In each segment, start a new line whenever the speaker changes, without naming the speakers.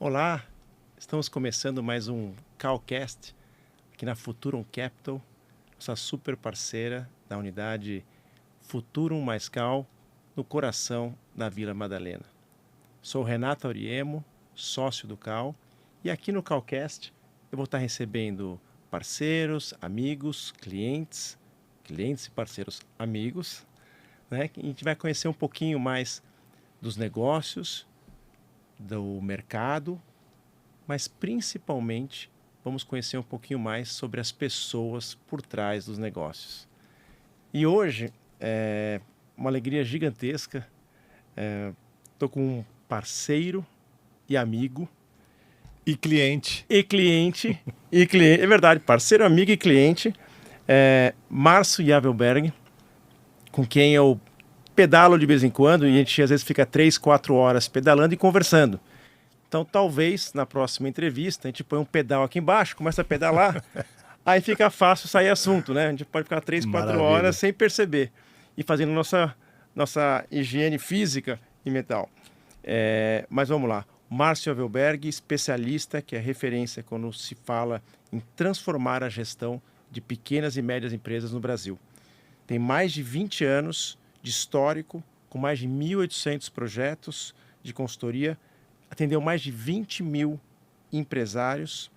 Olá, estamos começando mais um Calcast aqui na Futurum Capital, nossa super parceira da unidade Futurum mais Cal, no coração da Vila Madalena. Sou Renato Auriemo, sócio do Cal, e aqui no Calcast eu vou estar recebendo parceiros, amigos, clientes e parceiros amigos, né? A gente vai conhecer um pouquinho mais dos negócios, do mercado, mas principalmente vamos conhecer um pouquinho mais sobre as pessoas por trás dos negócios. E hoje é uma alegria gigantesca, estou com um parceiro e amigo.
E cliente.
É verdade, parceiro, amigo e cliente, Márcio Yavelberg, com quem eu pedalo de vez em quando, e a gente às vezes fica 3, 4 horas pedalando e conversando. Então talvez na próxima entrevista a gente põe um pedal aqui embaixo, começa a pedalar, aí fica fácil sair assunto, né? A gente pode ficar 3, 4 horas sem perceber e fazendo nossa higiene física e mental. Mas vamos lá. Márcio Yavelberg, especialista que é referência quando se fala em transformar a gestão de pequenas e médias empresas no Brasil. Tem mais de 20 anos de histórico, com mais de 1.800 projetos de consultoria, atendeu mais de 20 mil empresários,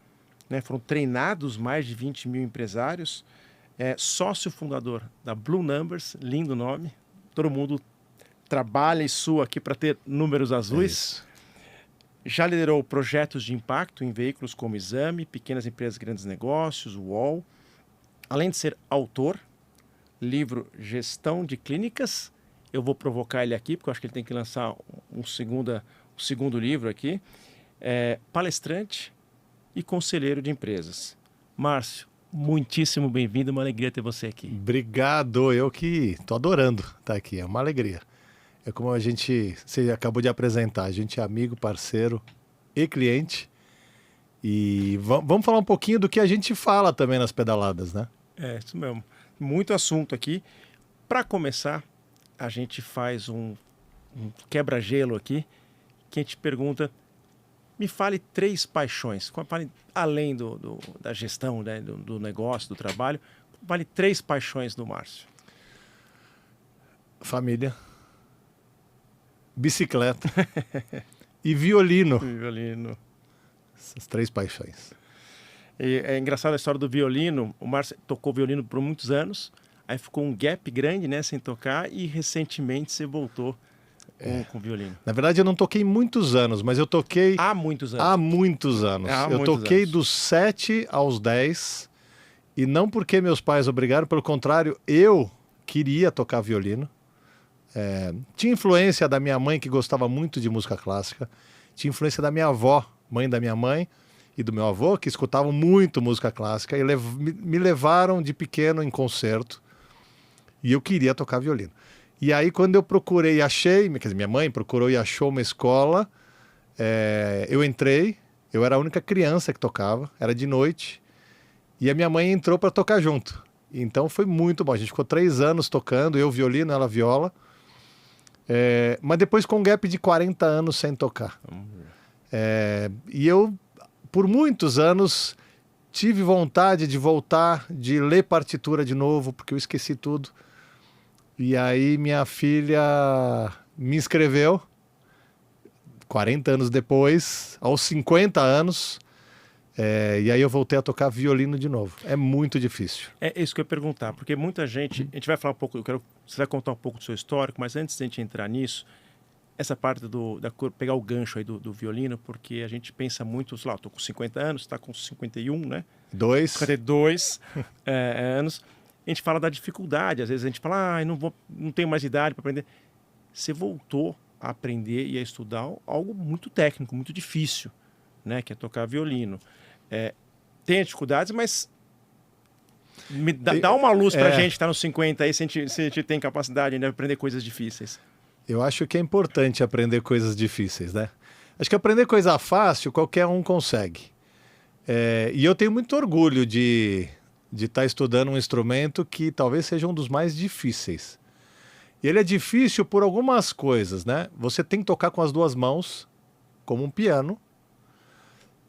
né? Foram treinados mais de 20 mil empresários, sócio fundador da Blue Numbers, lindo nome, todo mundo trabalha e sua aqui para ter números azuis. Já liderou projetos de impacto em veículos como Exame, Pequenas Empresas, Grandes Negócios, UOL. Além de ser autor, livro Gestão de Clínicas. Eu vou provocar ele aqui, porque eu acho que ele tem que lançar um segundo livro aqui. Palestrante e conselheiro de empresas. Márcio, muitíssimo bem-vindo, uma alegria ter você aqui.
Obrigado, eu que estou adorando estar aqui, é uma alegria. É como você acabou de apresentar, a gente é amigo, parceiro e cliente. E vamos falar um pouquinho do que a gente fala também nas pedaladas, né?
Isso mesmo. Muito assunto aqui. Para começar, a gente faz um quebra-gelo aqui, que a gente pergunta, me fale 3 paixões, além da gestão, né, do negócio, do trabalho, fale 3 paixões do Márcio.
Família. Bicicleta e violino. Essas 3 paixões.
É engraçado a história do violino. O Márcio tocou violino por muitos anos, aí ficou um gap grande, né, sem tocar, e recentemente você voltou com violino.
Na verdade eu não toquei muitos anos, mas eu toquei...
Há muitos anos.
Eu toquei dos 7 aos 10, e não porque meus pais obrigaram, pelo contrário, eu queria tocar violino. Tinha influência da minha mãe, que gostava muito de música clássica. Tinha influência da minha avó, mãe da minha mãe, e do meu avô, que escutavam muito música clássica. E me levaram de pequeno em concerto. E eu queria tocar violino. E aí, quando eu procurei e achei, quer dizer, minha mãe procurou e achou uma escola, eu entrei. Eu era a única criança que tocava, era de noite. E a minha mãe entrou para tocar junto. Então foi muito bom. A gente ficou 3 anos tocando, eu violino, ela viola. Mas depois com um gap de 40 anos sem tocar. E eu, por muitos anos, tive vontade de voltar, de ler partitura de novo, porque eu esqueci tudo. E aí minha filha me inscreveu, 40 anos depois, aos 50 anos, e aí eu voltei a tocar violino de novo. É muito difícil.
É isso que eu ia perguntar, porque muita gente... A gente vai falar um pouco, você vai contar um pouco do seu histórico, mas antes de a gente entrar nisso, essa parte pegar o gancho aí do violino, porque a gente pensa muito, sei lá, estou com 50 anos, está com 51, né? 52 anos. A gente fala da dificuldade, às vezes a gente fala, não tenho mais idade para aprender. Você voltou a aprender e a estudar algo muito técnico, muito difícil, né? Que é tocar violino. Tem dificuldades, mas dá uma luz para a gente que está nos 50 aí, se a gente tem capacidade de aprender coisas difíceis.
Eu acho que é importante aprender coisas difíceis, né? Acho que aprender coisa fácil, qualquer um consegue. E eu tenho muito orgulho de de estar estudando um instrumento que talvez seja um dos mais difíceis. E ele é difícil por algumas coisas, né? Você tem que tocar com as duas mãos, como um piano.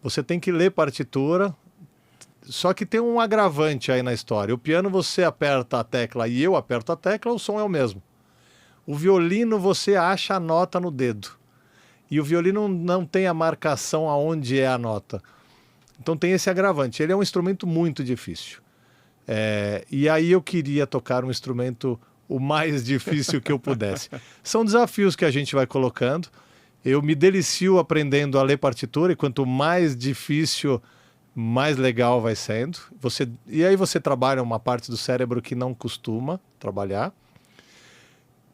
Você tem que ler partitura. Só que tem um agravante aí na história. O piano você aperta a tecla e eu aperto a tecla, o som é o mesmo. O violino você acha a nota no dedo. E o violino não tem a marcação aonde é a nota. Então tem esse agravante. Ele é um instrumento muito difícil. E aí eu queria tocar um instrumento o mais difícil que eu pudesse. São desafios que a gente vai colocando. Eu me delicio aprendendo a ler partitura, e quanto mais difícil, mais legal vai sendo. E aí você trabalha uma parte do cérebro que não costuma trabalhar.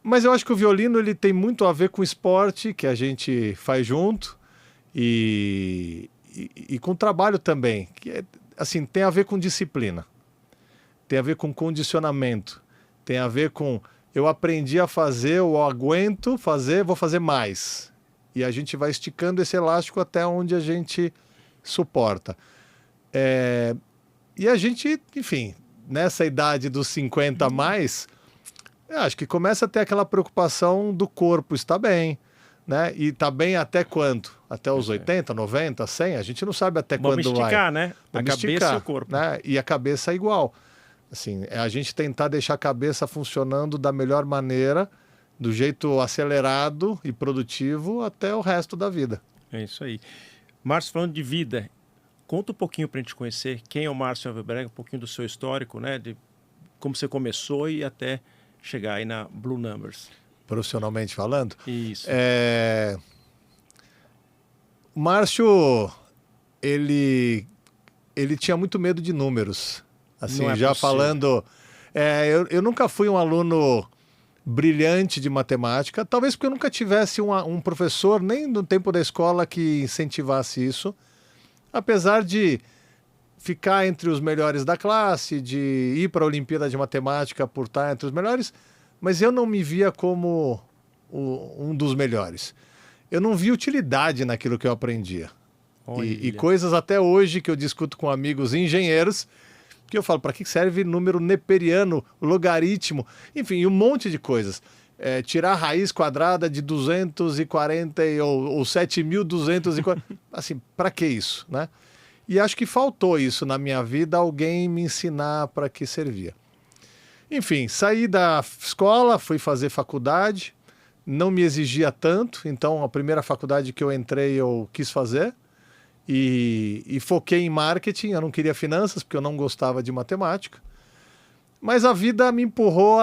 Mas eu acho que o violino ele tem muito a ver com o esporte que a gente faz junto e com o trabalho também. Que assim, tem a ver com disciplina, tem a ver com condicionamento, tem a ver com eu aprendi a fazer, eu aguento fazer, vou fazer mais. E a gente vai esticando esse elástico até onde a gente suporta. E a gente, enfim, nessa idade dos 50 a mais, eu acho que começa a ter aquela preocupação do corpo estar bem, né? E tá bem até quanto? Até os 80, 90, 100? A gente não sabe até quando vai.
Vamos esticar, né? A cabeça e o corpo.
Né? E a cabeça é igual. Assim, é a gente tentar deixar a cabeça funcionando da melhor maneira, do jeito acelerado e produtivo até o resto da vida.
É isso aí. Márcio, falando de vida, conta um pouquinho para a gente conhecer quem é o Márcio Havelberg, um pouquinho do seu histórico, né? De como você começou e até chegar aí na Blue Numbers.
Profissionalmente falando?
Isso.
O Márcio, ele tinha muito medo de números. Assim, já possível. Falando... eu nunca fui um aluno brilhante de matemática, talvez porque eu nunca tivesse um professor, nem no tempo da escola, que incentivasse isso. Apesar de ficar entre os melhores da classe, de ir para a Olimpíada de Matemática por estar entre os melhores, mas eu não me via como um dos melhores. Eu não via utilidade naquilo que eu aprendia. E coisas até hoje que eu discuto com amigos engenheiros, que eu falo, para que serve número neperiano, logaritmo, enfim, um monte de coisas. Tirar a raiz quadrada de 240 ou 7.240, assim, para que isso, né? E acho que faltou isso na minha vida, alguém me ensinar para que servia. Enfim, saí da escola, fui fazer faculdade, não me exigia tanto, então a primeira faculdade que eu entrei eu quis fazer e foquei em marketing. Eu não queria finanças porque eu não gostava de matemática, mas a vida me empurrou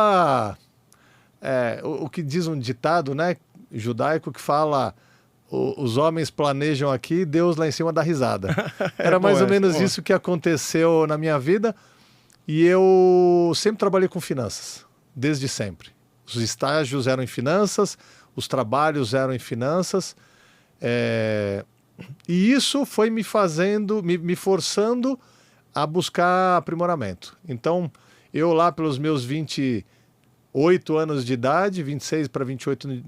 o que diz um ditado, né, judaico, que fala: os homens planejam aqui, Deus lá em cima dá risada. Era mais ou menos isso que aconteceu na minha vida. E eu sempre trabalhei com finanças, desde sempre. Os estágios eram em finanças, os trabalhos eram em finanças. E isso foi me forçando a buscar aprimoramento. Então, eu lá pelos meus 28 anos de idade, 26 para 28,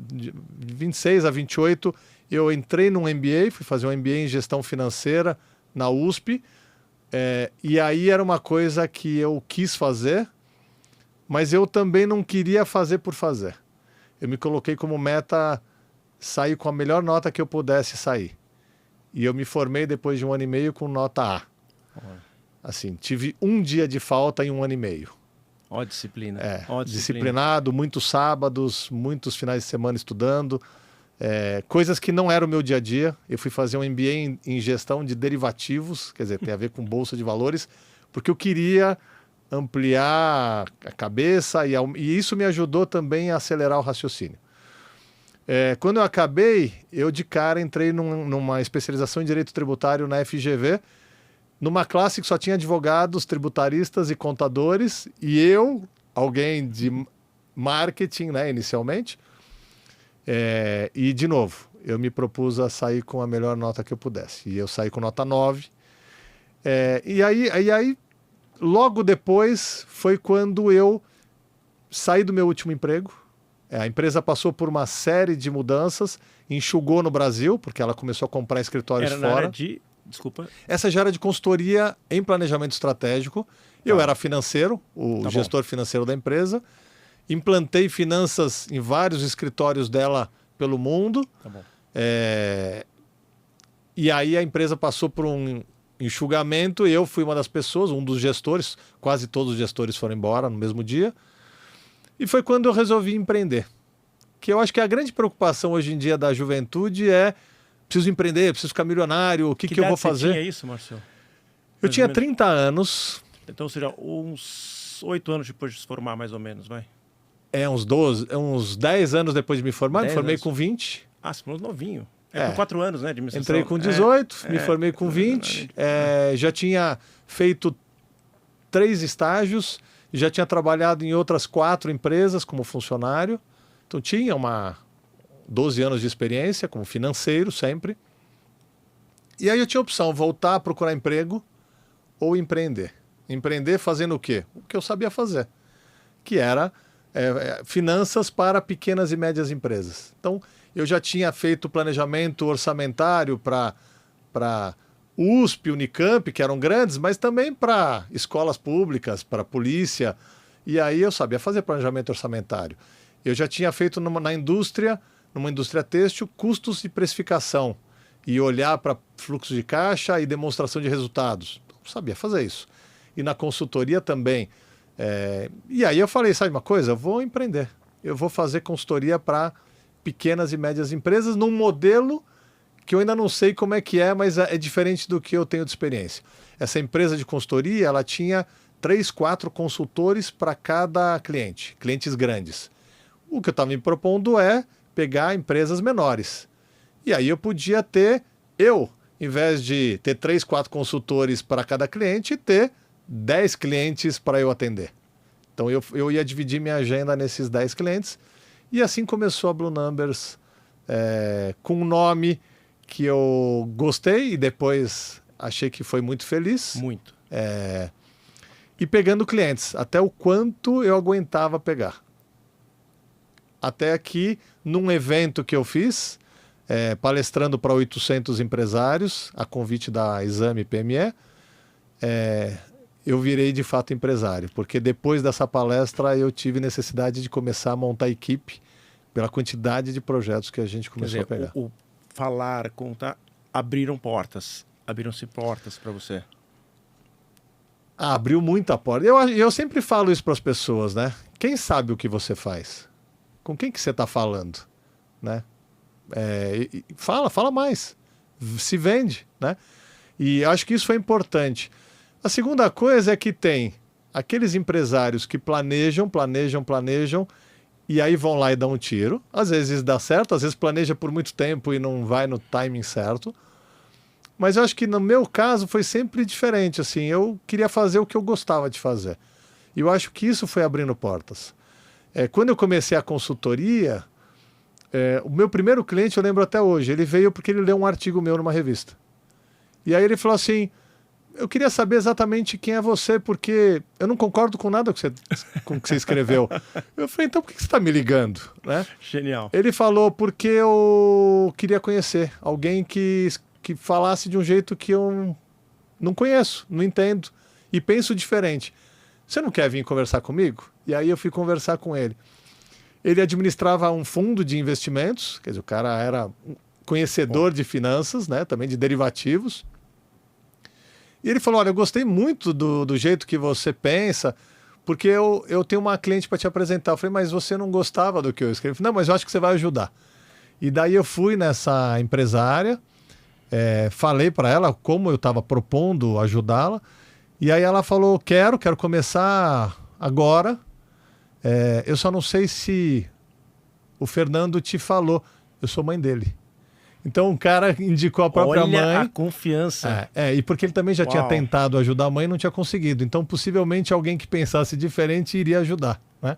26 a 28, eu entrei num MBA, fui fazer um MBA em gestão financeira na USP. E aí era uma coisa que eu quis fazer, mas eu também não queria fazer por fazer. Eu me coloquei como meta sair com a melhor nota que eu pudesse sair. E eu me formei depois de 1 ano e meio com nota A. Assim, tive um dia de falta em 1 ano e meio.
Ó, disciplina.
Disciplinado, muitos sábados, muitos finais de semana estudando. Coisas que não eram o meu dia a dia. Eu fui fazer um MBA em gestão de derivativos, quer dizer, tem a ver com bolsa de valores, porque eu queria ampliar a cabeça e isso me ajudou também a acelerar o raciocínio. Quando eu acabei, eu de cara entrei numa especialização em Direito Tributário na FGV, numa classe que só tinha advogados, tributaristas e contadores, e eu, alguém de marketing, né, inicialmente. E, de novo, eu me propus a sair com a melhor nota que eu pudesse. E eu saí com nota 9. E aí, logo depois, foi quando eu saí do meu último emprego. A empresa passou por uma série de mudanças, enxugou no Brasil, porque ela começou a comprar escritórios fora.
Na área de... Desculpa.
Essa já era de consultoria em planejamento estratégico. Eu era financeiro, o gestor financeiro da empresa, implantei finanças em vários escritórios dela pelo mundo.
Tá bom.
E aí a empresa passou por um enxugamento, eu fui uma das pessoas, um dos gestores, quase todos os gestores foram embora no mesmo dia. E foi quando eu resolvi empreender. Que eu acho que a grande preocupação hoje em dia da juventude é: preciso empreender, preciso ficar milionário, o que eu vou fazer?
Você tinha isso, Marcelo?
Eu tinha 30 anos.
Então seria uns 8 anos depois de se formar, mais ou menos, vai?
Uns 10 anos depois de me formar. Me formei com 20.
Ah, você falou novinho. Com 4 anos, né, de administração.
Entrei com 18, me formei com 20. Já tinha feito 3 estágios, já tinha trabalhado em outras 4 empresas como funcionário. Então tinha 12 anos de experiência como financeiro sempre. E aí eu tinha a opção: voltar a procurar emprego ou empreender. Empreender fazendo o quê? O que eu sabia fazer, que era finanças para pequenas e médias empresas. Então eu já tinha feito planejamento orçamentário para USP, Unicamp, que eram grandes, mas também para escolas públicas, para polícia. E aí eu sabia fazer planejamento orçamentário. Eu já tinha feito numa indústria têxtil, custos e precificação. E olhar para fluxo de caixa e demonstração de resultados. Eu sabia fazer isso. E na consultoria também. E aí eu falei: sabe uma coisa? Eu vou empreender. Eu vou fazer consultoria para pequenas e médias empresas num modelo que eu ainda não sei como é que é, mas é diferente do que eu tenho de experiência. Essa empresa de consultoria, ela tinha 3, 4 consultores para cada cliente, clientes grandes. O que eu estava me propondo é pegar empresas menores. E aí eu podia ter, em vez de ter 3, 4 consultores para cada cliente, ter 10 clientes para eu atender. Então eu ia dividir minha agenda nesses 10 clientes. E assim começou a Blue Numbers, com um nome que eu gostei e depois achei que foi muito feliz.
Muito.
E pegando clientes, até o quanto eu aguentava pegar. Até que, num evento que eu fiz, palestrando para 800 empresários, a convite da Exame PME, eu virei de fato empresário, porque depois dessa palestra eu tive necessidade de começar a montar equipe pela quantidade de projetos que a gente começou a pegar.
O falar, contar, abriram-se portas para você.
Abriu muita porta. Eu sempre falo isso para as pessoas, né? Quem sabe o que você faz? Com quem que você está falando? Né? Fala mais. Se vende, né? E acho que isso foi importante. A segunda coisa é que tem aqueles empresários que planejam, e aí vão lá e dão um tiro. Às vezes dá certo, às vezes planeja por muito tempo e não vai no timing certo. Mas eu acho que no meu caso foi sempre diferente. Assim, eu queria fazer o que eu gostava de fazer. E eu acho que isso foi abrindo portas. Quando eu comecei a consultoria, o meu primeiro cliente, eu lembro até hoje, ele veio porque ele leu um artigo meu numa revista. E aí ele falou assim: eu queria saber exatamente quem é você, porque eu não concordo com nada com o que você escreveu. Eu falei: então por que você está me ligando? Né?
Genial.
Ele falou: porque eu queria conhecer alguém que falasse de um jeito que eu não conheço, não entendo, e penso diferente. Você não quer vir conversar comigo? E aí eu fui conversar com ele. Ele administrava um fundo de investimentos, quer dizer, o cara era um conhecedor de finanças, né, também de derivativos. E ele falou: olha, eu gostei muito do jeito que você pensa, porque eu tenho uma cliente para te apresentar. Eu falei: mas você não gostava do que eu escrevi? Não, mas eu acho que você vai ajudar. E daí eu fui nessa empresária, falei para ela como eu estava propondo ajudá-la, e aí ela falou: quero começar agora, eu só não sei se o Fernando te falou, eu sou mãe dele. Então o cara indicou a própria mãe.
Olha a confiança.
E porque ele também já tinha tentado ajudar a mãe e não tinha conseguido. Então possivelmente alguém que pensasse diferente iria ajudar, né?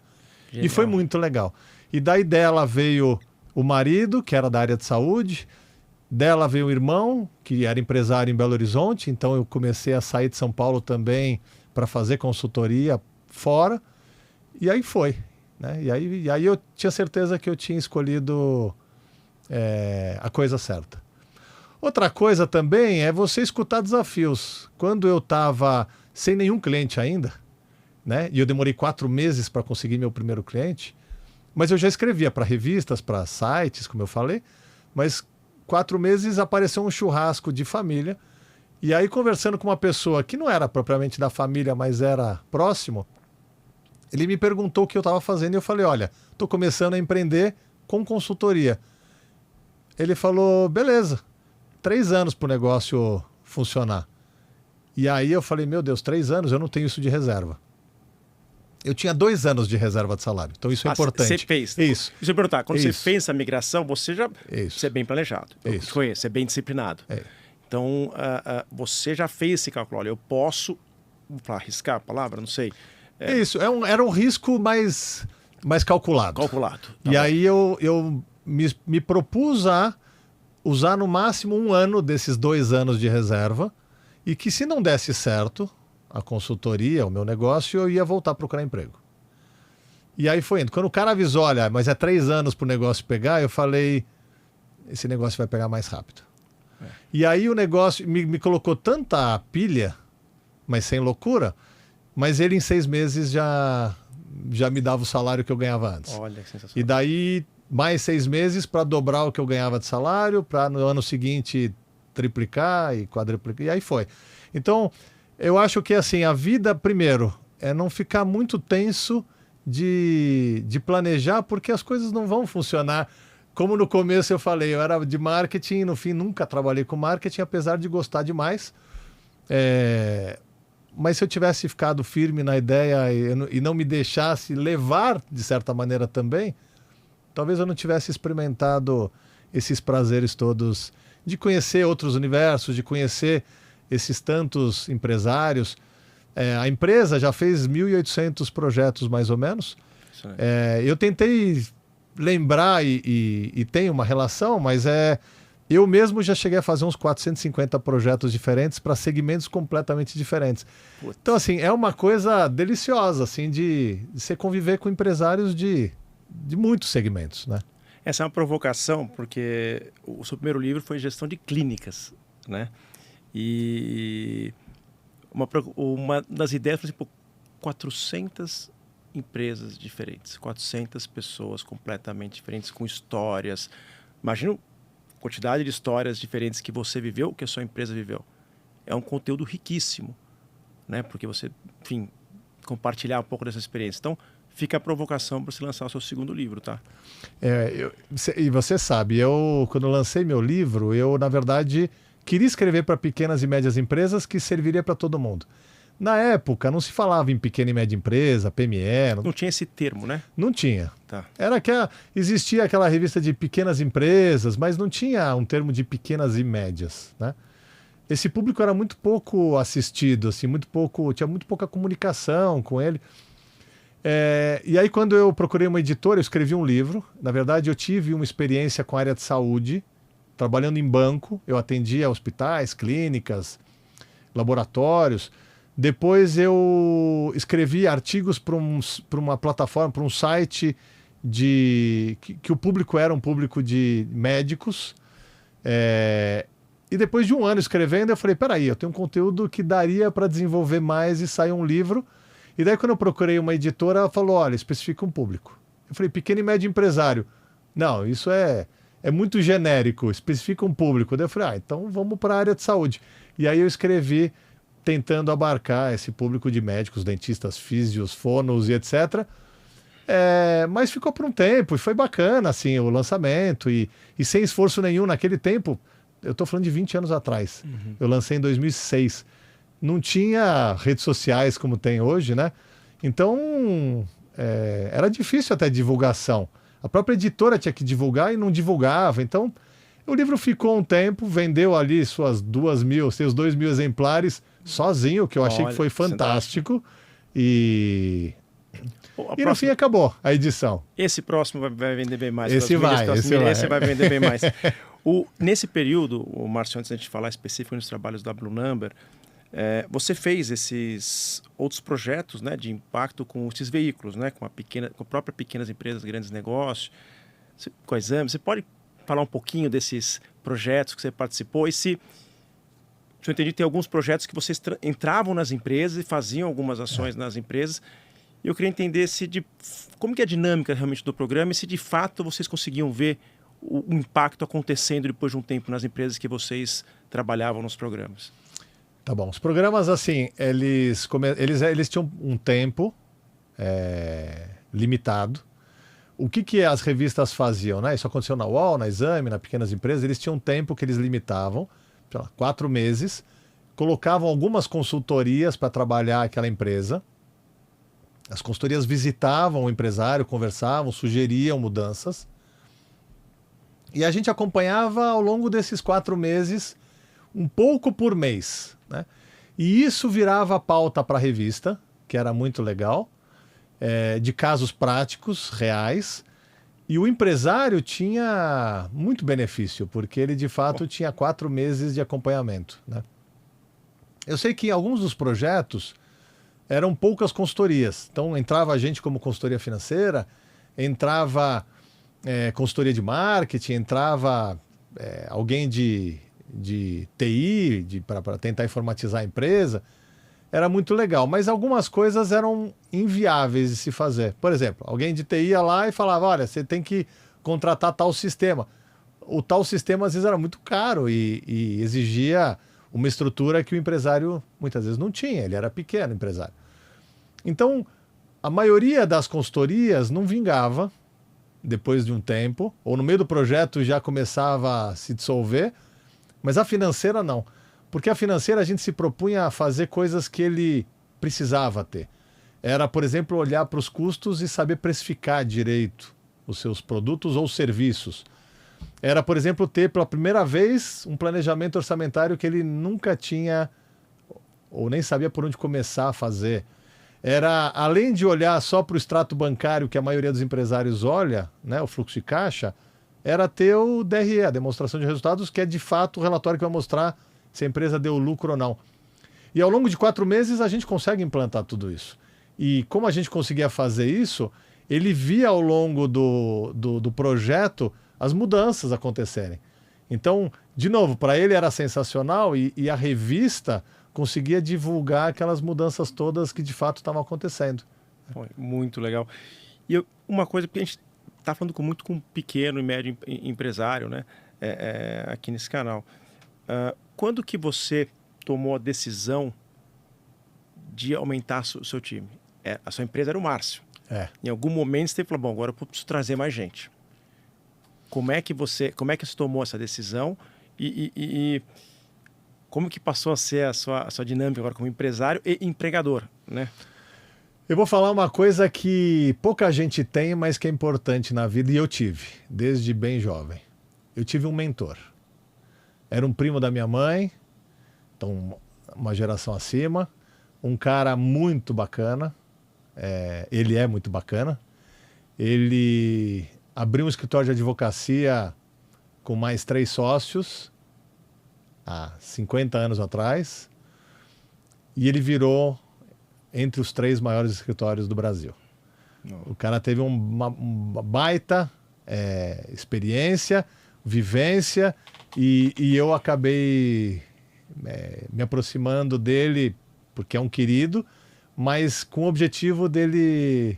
E foi muito legal. E daí dela veio o marido, que era da área de saúde. Dela veio o irmão, que era empresário em Belo Horizonte. Então eu comecei a sair de São Paulo também para fazer consultoria fora. E aí foi, né? E aí eu tinha certeza que eu tinha escolhido a coisa certa. Outra coisa também é você escutar desafios. Quando eu estava sem nenhum cliente ainda, né? E eu demorei 4 meses para conseguir meu primeiro cliente, mas eu já escrevia para revistas, para sites, como eu falei, mas 4 meses apareceu um churrasco de família, e aí conversando com uma pessoa que não era propriamente da família, mas era próximo, ele me perguntou o que eu estava fazendo e eu falei, olha, estou começando a empreender com consultoria. Ele falou, beleza, 3 anos para o negócio funcionar. E aí eu falei, meu Deus, 3 anos, eu não tenho isso de reserva. Eu tinha 2 anos de reserva de salário, então isso é importante.
Você fez.
Isso.
Deixa eu perguntar, quando você fez essa migração, você é bem planejado.
Isso.
Eu conheço, você é bem disciplinado. Então, você já fez esse cálculo. Olha, eu posso, vou arriscar a palavra, não sei.
Isso, era um risco mais calculado.
Calculado.
E aí eu me propus a usar no máximo 1 ano desses 2 anos de reserva e que se não desse certo a consultoria, o meu negócio, eu ia voltar a procurar emprego. E aí foi indo. Quando o cara avisou, olha, mas é 3 anos para o negócio pegar, eu falei, esse negócio vai pegar mais rápido. E aí o negócio me colocou tanta pilha, mas sem loucura, mas ele em 6 meses já me dava o salário que eu ganhava antes.
Olha, que sensacional.
E daí mais 6 meses para dobrar o que eu ganhava de salário, para no ano seguinte triplicar e quadruplicar, e aí foi. Então, eu acho que assim, a vida, primeiro, é não ficar muito tenso de planejar, porque as coisas não vão funcionar. Como no começo eu falei, eu era de marketing, no fim nunca trabalhei com marketing, apesar de gostar demais. Mas se eu tivesse ficado firme na ideia e não me deixasse levar, de certa maneira também, talvez eu não tivesse experimentado esses prazeres todos de conhecer outros universos, de conhecer esses tantos empresários. A empresa já fez 1.800 projetos, mais ou menos. Eu tentei lembrar e tem uma relação, mas eu mesmo já cheguei a fazer uns 450 projetos diferentes para segmentos completamente diferentes. Putz. Então, assim, é uma coisa deliciosa, assim, de você conviver com empresários de muitos segmentos, né?
Essa é uma provocação, porque o seu primeiro livro foi Gestão de Clínicas, né? E uma das ideias, por exemplo, 400 empresas diferentes, 400 pessoas completamente diferentes, com histórias. Imagina a quantidade de histórias diferentes que você viveu, que a sua empresa viveu. É um conteúdo riquíssimo, né? Porque você, enfim, compartilhar um pouco dessa experiência. Então, fica a provocação para você lançar o seu segundo livro, tá?
E você sabe, quando eu lancei meu livro, eu, na verdade, queria escrever para pequenas e médias empresas que serviria para todo mundo. Na época, não se falava em pequena e média empresa, PME.
Não tinha esse termo, né?
Não tinha.
Tá.
Existia aquela revista de pequenas empresas, mas não tinha um termo de pequenas e médias, né? Esse público era muito pouco assistido, assim, tinha muito pouca comunicação com ele. E aí, quando eu procurei uma editora, eu escrevi um livro. Na verdade, eu tive uma experiência com a área de saúde, trabalhando em banco. Eu atendia hospitais, clínicas, laboratórios. Depois eu escrevi artigos para uma plataforma, para um site que o público era um público de médicos. E depois de 1 ano escrevendo, eu falei, peraí, eu tenho um conteúdo que daria para desenvolver mais e sair um livro. E daí quando eu procurei uma editora, ela falou, olha, especifica um público. Eu falei, pequeno e médio empresário. Não, isso é muito genérico, especifica um público. Daí eu falei, então vamos para a área de saúde. E aí eu escrevi tentando abarcar esse público de médicos, dentistas, físios, fonos e etc. Mas ficou por um tempo e foi bacana assim, o lançamento e sem esforço nenhum naquele tempo. Eu estou falando de 20 anos atrás. Uhum. Eu lancei em 2006. Não tinha redes sociais como tem hoje, né? Então, era difícil até divulgação. A própria editora tinha que divulgar e não divulgava. Então, o livro ficou um tempo, vendeu ali seus 2.000 exemplares sozinho, que eu achei que foi fantástico. E no fim acabou a edição.
Esse próximo vai vender bem mais.
Esse
vai vender bem mais. Nesse período, Márcio, antes da gente falar específico nos trabalhos da Blue Number, você fez esses outros projetos, né, de impacto com esses veículos, né, com a própria pequenas empresas, grandes negócios, com a Exame. Você pode falar um pouquinho desses projetos que você participou e se eu entendi, tem alguns projetos que vocês entravam nas empresas e faziam algumas ações nas empresas. E eu queria entender como que é a dinâmica realmente do programa e se de fato vocês conseguiam ver o impacto acontecendo depois de um tempo nas empresas que vocês trabalhavam nos programas.
Tá bom. Os programas, assim, eles tinham um tempo limitado. O que as revistas faziam, né? Isso aconteceu na UOL, na Exame, nas pequenas empresas. Eles tinham um tempo que eles limitavam, sei lá, 4 meses, colocavam algumas consultorias para trabalhar aquela empresa. As consultorias visitavam o empresário, conversavam, sugeriam mudanças. E a gente acompanhava ao longo desses 4 meses, um pouco por mês, né? E isso virava pauta para a revista, que era muito legal, de casos práticos, reais. E o empresário tinha muito benefício, porque ele de fato tinha 4 meses de acompanhamento, né? Eu sei que em alguns dos projetos eram poucas consultorias. Então entrava a gente como consultoria financeira, entrava consultoria de marketing, entrava alguém de TI para tentar informatizar a empresa. Era muito legal, mas algumas coisas eram inviáveis de se fazer. Por exemplo, alguém de TI ia lá e falava, olha, você tem que contratar tal sistema. O tal sistema às vezes era muito caro e exigia uma estrutura que o empresário muitas vezes não tinha, ele era pequeno empresário. Então, a maioria das consultorias não vingava depois de um tempo, ou no meio do projeto já começava a se dissolver, mas a financeira não. Porque a financeira a gente se propunha a fazer coisas que ele precisava ter. Era, por exemplo, olhar para os custos e saber precificar direito os seus produtos ou serviços. Era, por exemplo, ter pela primeira vez um planejamento orçamentário que ele nunca tinha ou nem sabia por onde começar a fazer. Era, além de olhar só para o extrato bancário que a maioria dos empresários olha, né, o fluxo de caixa, era ter o DRE, a demonstração de resultados, que é de fato o relatório que vai mostrar se a empresa deu lucro ou não. E ao longo de 4 meses a gente consegue implantar tudo isso. E como a gente conseguia fazer isso, ele via ao longo do projeto as mudanças acontecerem. Então, de novo, para ele era sensacional e a revista conseguia divulgar aquelas mudanças todas que de fato estavam acontecendo.
Foi muito legal. E uma coisa que a gente está falando muito com pequeno e médio empresário, né? Aqui nesse canal. Quando que você tomou a decisão de aumentar o seu time? A sua empresa era o Márcio. Em algum momento você falou, bom, agora eu preciso trazer mais gente. Como é que você tomou essa decisão e como que passou a ser a sua dinâmica agora como empresário e empregador, né?
Eu vou falar uma coisa que pouca gente tem, mas que é importante na vida, e eu tive, desde bem jovem. Eu tive um mentor. Era um primo da minha mãe, então uma geração acima, um cara muito bacana, ele é muito bacana. Ele abriu um escritório de advocacia com mais 3 sócios, há 50 anos atrás, e ele virou entre os 3 maiores escritórios do Brasil. O cara teve uma baita experiência, vivência, e eu acabei me aproximando dele porque é um querido, mas com o objetivo dele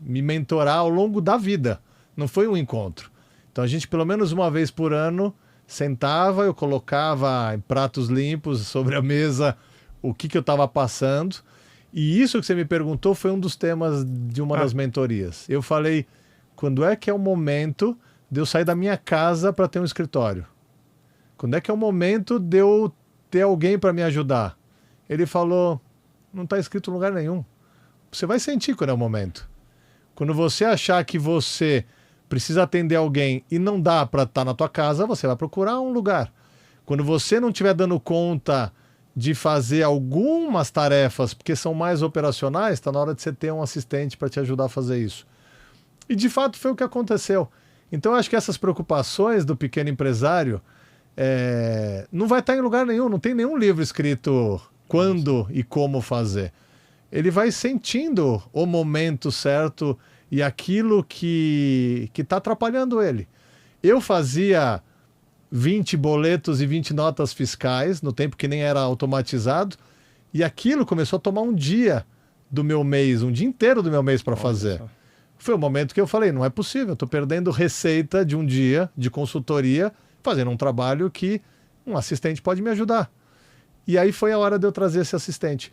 me mentorar ao longo da vida. Não foi um encontro. Então a gente, pelo menos uma vez por ano, sentava, eu colocava em pratos limpos sobre a mesa o que eu estava passando. E isso que você me perguntou foi um dos temas de uma das mentorias. Eu falei, quando é que é o momento de eu sair da minha casa para ter um escritório? Quando é que é o momento de eu ter alguém para me ajudar? Ele falou, não está escrito em lugar nenhum. Você vai sentir quando é o momento. Quando você achar que você precisa atender alguém e não dá para estar na tua casa, você vai procurar um lugar. Quando você não estiver dando conta de fazer algumas tarefas, porque são mais operacionais, está na hora de você ter um assistente para te ajudar a fazer isso. E de fato foi o que aconteceu. Então eu acho que essas preocupações do pequeno empresário não vai estar em lugar nenhum, não tem nenhum livro escrito quando e como fazer. Ele vai sentindo o momento certo e aquilo que está atrapalhando ele. Eu fazia 20 boletos e 20 notas fiscais, no tempo que nem era automatizado, e aquilo começou a tomar um dia do meu mês, um dia inteiro do meu mês para fazer.
Só.
Foi o momento que eu falei, não é possível, eu estou perdendo receita de um dia de consultoria, fazendo um trabalho que um assistente pode me ajudar. E aí foi a hora de eu trazer esse assistente.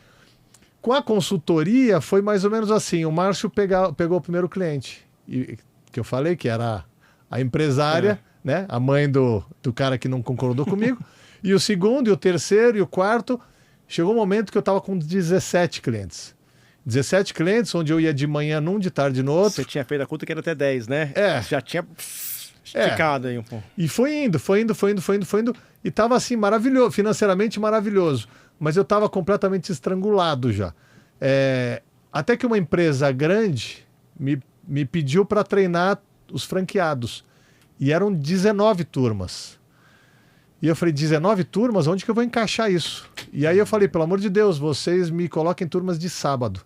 Com a consultoria, foi mais ou menos assim, o Márcio pegou o primeiro cliente, que eu falei que era a empresária, né? A mãe do cara que não concordou comigo, e o segundo, e o terceiro, e o quarto. Chegou um momento que eu estava com 17 clientes. 17 clientes, onde eu ia de manhã num, de tarde no outro.
Você tinha feito a conta que era até 10, né? Já tinha esticado aí um pouco.
E foi indo. E estava assim, maravilhoso, financeiramente maravilhoso. Mas eu estava completamente estrangulado já. Até que uma empresa grande me pediu para treinar os franqueados. E eram 19 turmas. E eu falei, 19 turmas? Onde que eu vou encaixar isso? E aí eu falei, pelo amor de Deus, vocês me coloquem em turmas de sábado,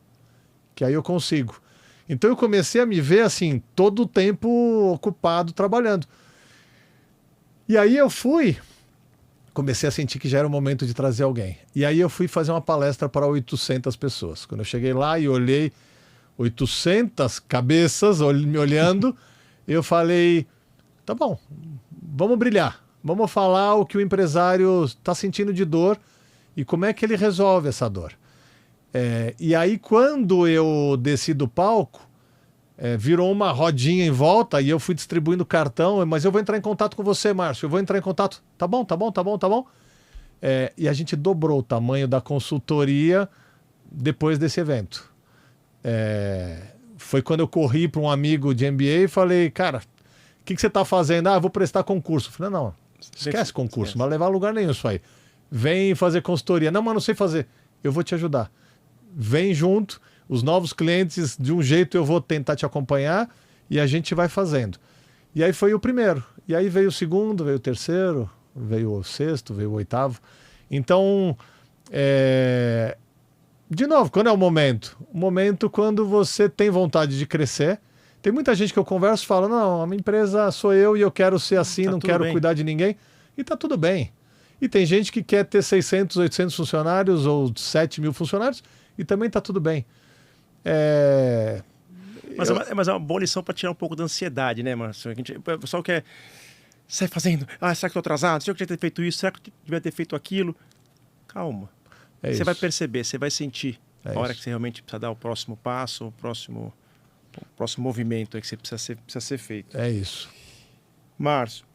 que aí eu consigo. Então eu comecei a me ver assim, todo o tempo ocupado trabalhando. E aí eu comecei a sentir que já era o momento de trazer alguém. E aí eu fui fazer uma palestra para 800 pessoas. Quando eu cheguei lá e olhei 800 cabeças me olhando, eu falei, tá bom, vamos brilhar. Vamos falar o que o empresário está sentindo de dor e como é que ele resolve essa dor. E aí, quando eu desci do palco, virou uma rodinha em volta e eu fui distribuindo cartão, mas eu vou entrar em contato com você, Márcio, eu vou entrar em contato. Tá bom. E a gente dobrou o tamanho da consultoria depois desse evento. Foi quando eu corri para um amigo de MBA e falei, cara, o que você está fazendo? Eu vou prestar concurso. Eu falei, não, esquece concurso, não vai levar a lugar nenhum isso aí. Vem fazer consultoria. Não, mas não sei fazer. Eu vou te ajudar. Vem junto, os novos clientes, de um jeito eu vou tentar te acompanhar e a gente vai fazendo. E aí foi o primeiro. E aí veio o segundo, veio o terceiro, veio o sexto, veio o oitavo. Então, de novo, quando é o momento? O momento quando você tem vontade de crescer. Tem muita gente que eu converso e fala, não, a minha empresa sou eu e eu quero ser assim, não quero cuidar de ninguém. E tá tudo bem. E tem gente que quer ter 600, 800 funcionários ou 7 mil funcionários e também tá tudo bem.
Mas é uma boa lição para tirar um pouco da ansiedade, né, Márcio? O pessoal quer sair fazendo, será que estou atrasado? Será que eu devia ter feito isso? Será que eu devia ter feito aquilo? Calma. Você vai perceber, você vai sentir a hora que você realmente precisa dar o próximo passo, o próximo movimento aí que você precisa ser feito.
É isso.
Márcio,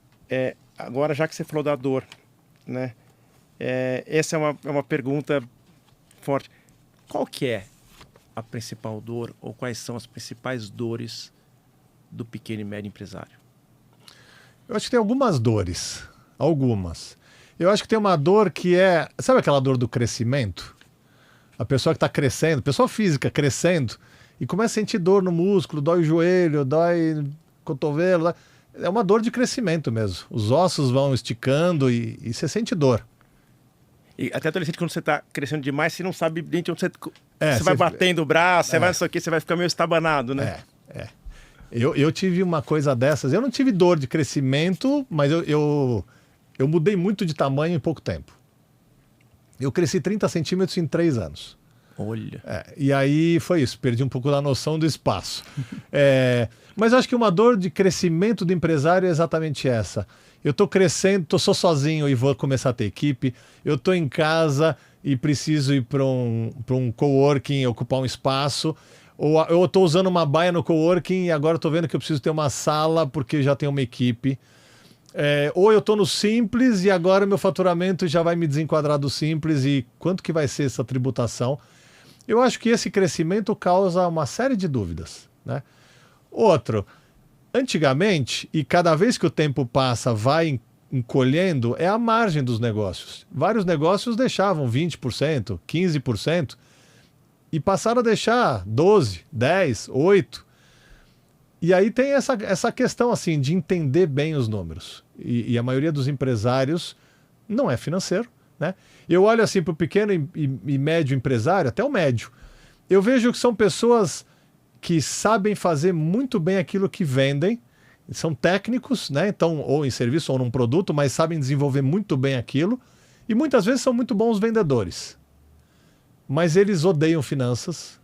agora já que você falou da dor, né? Essa é uma pergunta forte. Qual que é a principal dor ou quais são as principais dores do pequeno e médio empresário?
Eu acho que tem algumas dores. Algumas. Eu acho que tem uma dor que sabe aquela dor do crescimento? A pessoa que está crescendo, pessoa física crescendo, e começa a sentir dor no músculo, dói o joelho, dói o cotovelo. É uma dor de crescimento mesmo. Os ossos vão esticando e você sente dor.
E até adolescente, quando você está crescendo demais, você não sabe de onde você vai batendo o braço, você vai isso aqui, você vai ficar meio estabanado, né?
Eu tive uma coisa dessas. Eu não tive dor de crescimento, mas eu mudei muito de tamanho em pouco tempo. Eu cresci 30 centímetros em 3 anos.
Olha.
E aí foi isso, perdi um pouco da noção do espaço. Mas acho que uma dor de crescimento do empresário é exatamente essa. Eu estou crescendo, sou sozinho e vou começar a ter equipe. Eu estou em casa e preciso ir para um coworking, ocupar um espaço. Ou eu estou usando uma baia no coworking e agora estou vendo que eu preciso ter uma sala porque já tenho uma equipe. Ou eu estou no Simples e agora meu faturamento já vai me desenquadrar do Simples e quanto que vai ser essa tributação? Eu acho que esse crescimento causa uma série de dúvidas, né? Outro, antigamente, e cada vez que o tempo passa vai encolhendo, é a margem dos negócios. Vários negócios deixavam 20%, 15% e passaram a deixar 12%, 10%, 8%. E aí tem essa questão assim, de entender bem os números. E a maioria dos empresários não é financeiro, né? Eu olho assim para o pequeno e médio empresário, até o médio. Eu vejo que são pessoas que sabem fazer muito bem aquilo que vendem, são técnicos, né? Então, ou em serviço ou num produto, mas sabem desenvolver muito bem aquilo. E muitas vezes são muito bons vendedores. Mas eles odeiam finanças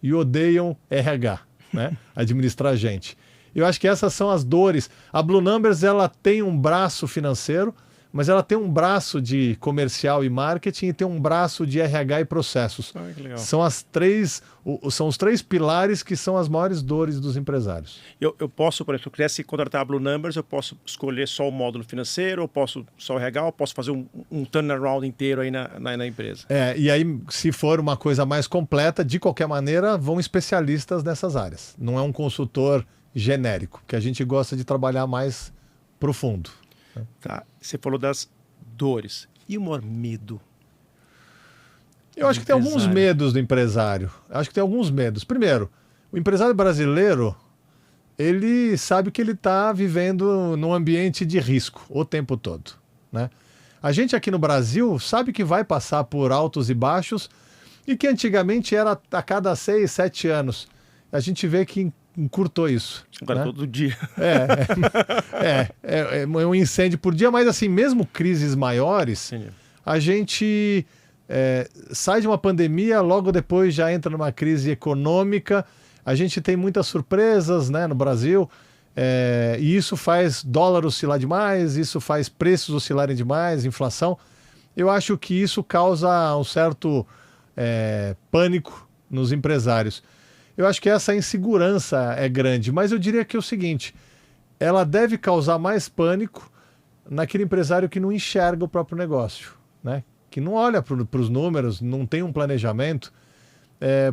e odeiam RH, né? Administrar gente. Eu acho que essas são as dores. A Blue Numbers, ela tem um braço financeiro, mas ela tem um braço de comercial e marketing e tem um braço de RH e processos.
Que legal.
São os três pilares que são as maiores dores dos empresários.
Eu posso, por exemplo, se eu quisesse contratar a Blue Numbers, eu posso escolher só o módulo financeiro, eu posso só o RH, eu posso fazer um turnaround inteiro aí na empresa.
E aí, se for uma coisa mais completa, de qualquer maneira, vão especialistas nessas áreas. Não é um consultor genérico, porque a gente gosta de trabalhar mais profundo.
Tá. Você falou das dores. E o maior medo?
Eu acho que tem alguns medos do empresário. Acho que tem alguns medos. Primeiro, o empresário brasileiro, ele sabe que ele está vivendo num ambiente de risco o tempo todo, né? A gente aqui no Brasil sabe que vai passar por altos e baixos e que antigamente era a cada 6, 7 anos. A gente vê que encurtou isso.
Agora,
né?
Todo dia.
É um incêndio por dia, mas assim, mesmo crises maiores,
Sim.
a gente sai de uma pandemia, logo depois já entra numa crise econômica, a gente tem muitas surpresas, né, no Brasil, e isso faz dólar oscilar demais, isso faz preços oscilarem demais, inflação. Eu acho que isso causa um certo pânico nos empresários. Eu acho que essa insegurança é grande, mas eu diria que é o seguinte, ela deve causar mais pânico naquele empresário que não enxerga o próprio negócio, né? Que não olha para os números, não tem um planejamento,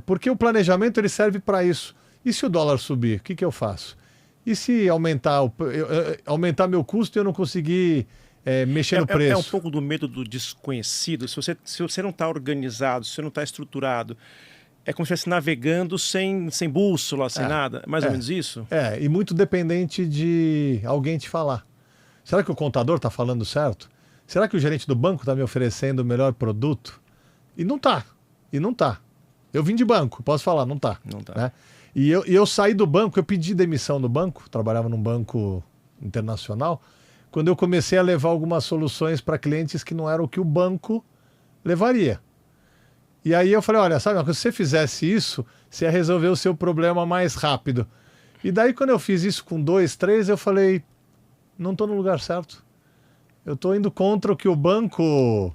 porque o planejamento ele serve para isso. E se o dólar subir, o que eu faço? E se aumentar meu custo e eu não conseguir mexer no preço?
É um pouco do medo do desconhecido. Se você não está organizado, se você não está estruturado, é como se estivesse navegando sem bússola, sem nada. Mais ou menos isso?
E muito dependente de alguém te falar. Será que o contador está falando certo? Será que o gerente do banco está me oferecendo o melhor produto? E não está. Eu vim de banco, posso falar, não está.
Não tá.
Né? E eu saí do banco, eu pedi demissão do banco, trabalhava num banco internacional, quando eu comecei a levar algumas soluções para clientes que não eram o que o banco levaria. E aí eu falei, olha, sabe, se você fizesse isso, você ia resolver o seu problema mais rápido. E daí quando eu fiz isso com 2, 3, eu falei, não estou no lugar certo. Eu estou indo contra o que o banco